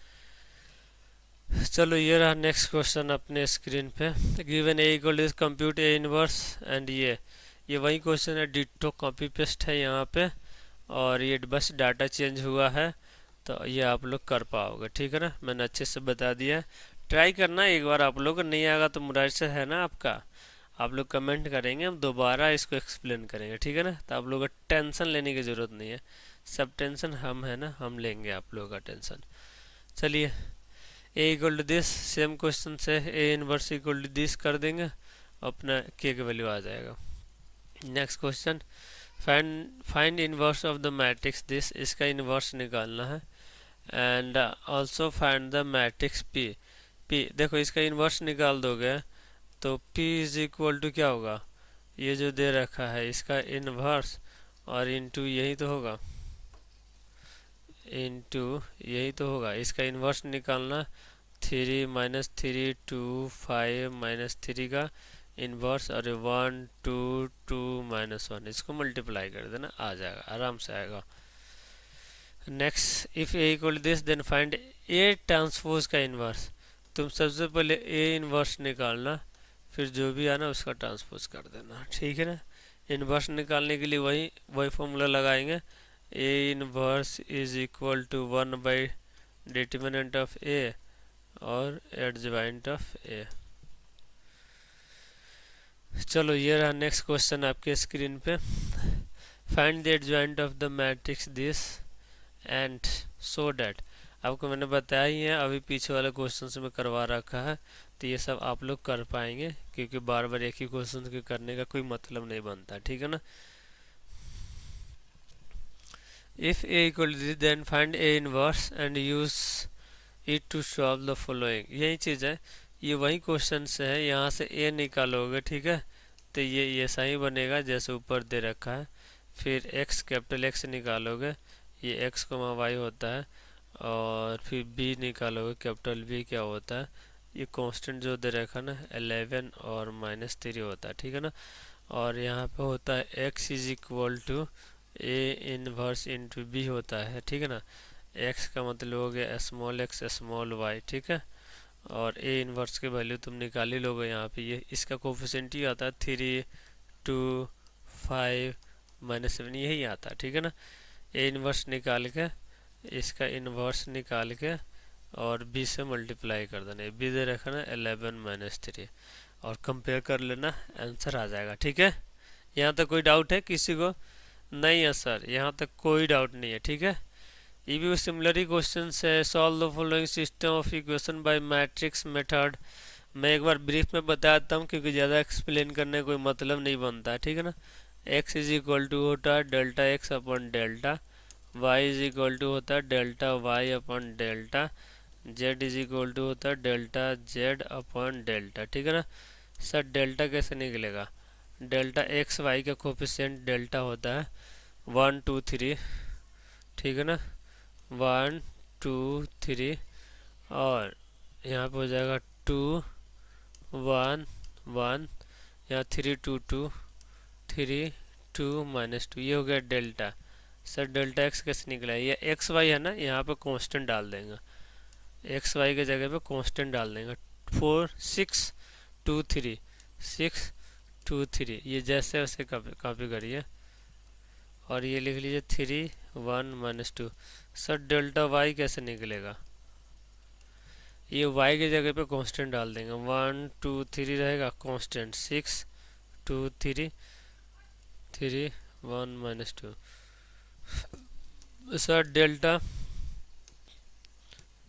चलो ये रहा नेक्स्ट क्वेश्चन अपने स्क्रीन पे। Given A equal to compute A inverse and ये वही क्वेश्चन है, डिट्टो कॉपी पेस्ट है यहाँ पे, और ये बस डाटा चेंज हुआ है, तो ये आप लोग कर पाओगे, ठीक है ना। मैंने अच्छे से बता दिया है, ट्राई करना एक बार। आप लोग को नहीं आएगा तो मुराद से है ना आपका, आप लोग कमेंट करेंगे, हम दोबारा इसको एक्सप्लेन करेंगे, ठीक है ना। तो आप लोगों को टेंशन लेने की ज़रूरत नहीं है, सब टेंशन हम है ना, हम लेंगे आप लोगों का टेंशन। चलिए A equal to this, same question से A inverse equal to this कर देंगे, अपना के की वैल्यू आ जाएगा। Next question, find inverse of the matrix this, इसका इनवर्स निकालना है। And also find the matrix P. देखो इसका इनवर्स निकाल दोगे तो P इज इक्वल टू क्या होगा, ये जो दे रखा है इसका इनवर्स, और इनटू यही तो होगा, इनटू यही तो होगा। इसका इनवर्स निकालना, 3 - 3 2 5 - 3 का इनवर्स, और 1 2 2 - 1, इसको मल्टीप्लाई कर देना, आ जाएगा, आराम से आएगा। Next, if A equal this then find A transpose का इनवर्स। तुम सबसे पहले ए इनवर्स निकालना, फिर जो भी आना उसका ट्रांसपोज कर देना, ठीक है ना। इनवर्स निकालने के लिए वही फॉर्मूला लगाएंगे, A inverse is equal to 1 / determinant of A और एडजॉइंट ऑफ ए। चलो ये रहा नेक्स्ट क्वेश्चन आपके स्क्रीन पे। Find the adjoint of the matrix this and so that. आपको मैंने बताया ही है, अभी पीछे वाले क्वेश्चन से मैं करवा रखा है, तो ये सब आप लोग कर पाएंगे, क्योंकि बार बार एक ही क्वेश्चन के करने का कोई मतलब नहीं बनता, ठीक है ना। If A equal to then find A inverse and use it to solve the following. यही चीज़ है, ये वही क्वेश्चन से है, यहाँ से ए निकालोगे, ठीक है, तो ये सही बनेगा जैसे ऊपर दे रखा है। फिर एक्स, कैपिटल एक्स निकालोगे, ये एक्स को वाई होता है, और फिर बी निकालोगे, कैपिटल बी क्या होता है, ये कांस्टेंट जो दे रखा है ना 11 और -3 होता है, ठीक है ना। और यहाँ पे होता है X is equal to A inverse into B होता है, ठीक है ना। एक्स का मतलब हो गया स्मॉल एक्स स्मॉल वाई, ठीक है। और ए इनवर्स की वैल्यू तुम निकाल ही लोगे यहाँ पे, ये इसका कोफिशिएंट ही आता है 3 2 5 -7, यही आता है, ठीक है ना। ए इनवर्स निकाल के, इसका इनवर्स निकाल के, और बी से मल्टीप्लाई कर देना, बी दे रखा ना 11 - 3, और कंपेयर कर लेना, आंसर आ जाएगा, ठीक है। यहाँ तक कोई डाउट है किसी को? नहीं है सर, यहाँ तक कोई डाउट नहीं है, ठीक है। ये भी सिमिलर क्वेश्चन है, solve the following system of equation by matrix method. मैं एक बार ब्रीफ में बताता हूँ, क्योंकि ज़्यादा एक्सप्लेन करने का कोई मतलब नहीं बनता है, ठीक है ना। एक्स इज इक्वल टू होता है delta X upon delta, Y is equal to होता है delta Y upon delta, Z is equal to होता है डेल्टा जेड अपॉन डेल्टा, ठीक है ना। सर डेल्टा कैसे निकलेगा? डेल्टा एक्स वाई का कोफिशिएंट डेल्टा होता है 1 2 3, ठीक है ना, 1 2 3, और यहाँ पे हो जाएगा 2 1 1, यहाँ 3 2 2 3 2 -2, ये हो गया डेल्टा। सर डेल्टा एक्स कैसे निकला है? ये एक्स वाई है ना, यहाँ पे कांस्टेंट डाल देंगे, एक्स वाई के जगह पे कांस्टेंट डाल देंगे, 4 6 2 3 6 2 3, ये जैसे वैसे कॉपी करिए, और ये लिख लीजिए 3 1 -2। सर डेल्टा वाई कैसे निकलेगा? ये वाई के जगह पे कांस्टेंट डाल देंगे, 1 2 3 रहेगा कांस्टेंट, 6 2 3 3 1 -2। सर डेल्टा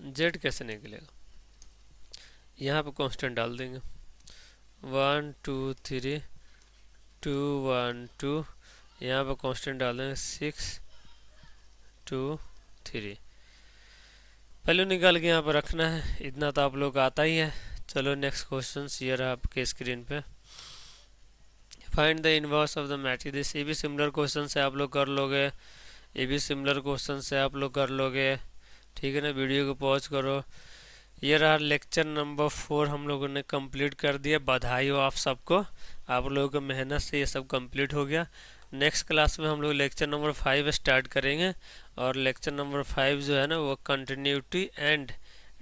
जेड कैसे निकलेगा? यहाँ पे कांस्टेंट डाल देंगे, 1 2 3 2 1 2, यहाँ पर कांस्टेंट डाल देंगे 6 2 3। वैल्यू निकाल के यहाँ पर रखना है, इतना तो आप लोग आता ही है। चलो नेक्स्ट क्वेश्चन ये रहा आपके स्क्रीन पे। Find the inverse of the matrix. ये भी सिमिलर क्वेश्चन से आप लोग कर लोगे, ये भी सिमिलर क्वेश्चन से आप लोग कर लोगे, ठीक है ना। वीडियो को पॉज करो। ये रहा लेक्चर नंबर 4 हम लोगों ने कंप्लीट कर दिया। बधाई हो आप सबको, आप लोगों की मेहनत से ये सब कंप्लीट हो गया। नेक्स्ट क्लास में हम लोग लेक्चर नंबर 5 स्टार्ट करेंगे, और लेक्चर नंबर 5 जो है ना वो कंटिन्यूटी एंड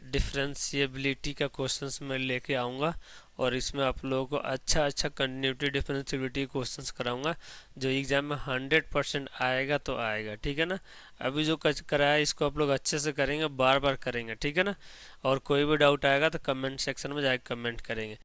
डिफरेंशिएबिलिटी का क्वेश्चंस मैं लेके आऊँगा, और इसमें आप लोगों को अच्छा कंटिन्यूटी डिफरेंशिएबिलिटी क्वेश्चंस कराऊंगा जो एग्जाम में 100% आएगा तो आएगा, ठीक है ना। अभी जो कराया इसको आप लोग अच्छे से करेंगे, बार बार करेंगे, ठीक है ना। और कोई भी डाउट आएगा तो कमेंट सेक्शन में जाकर कमेंट करेंगे।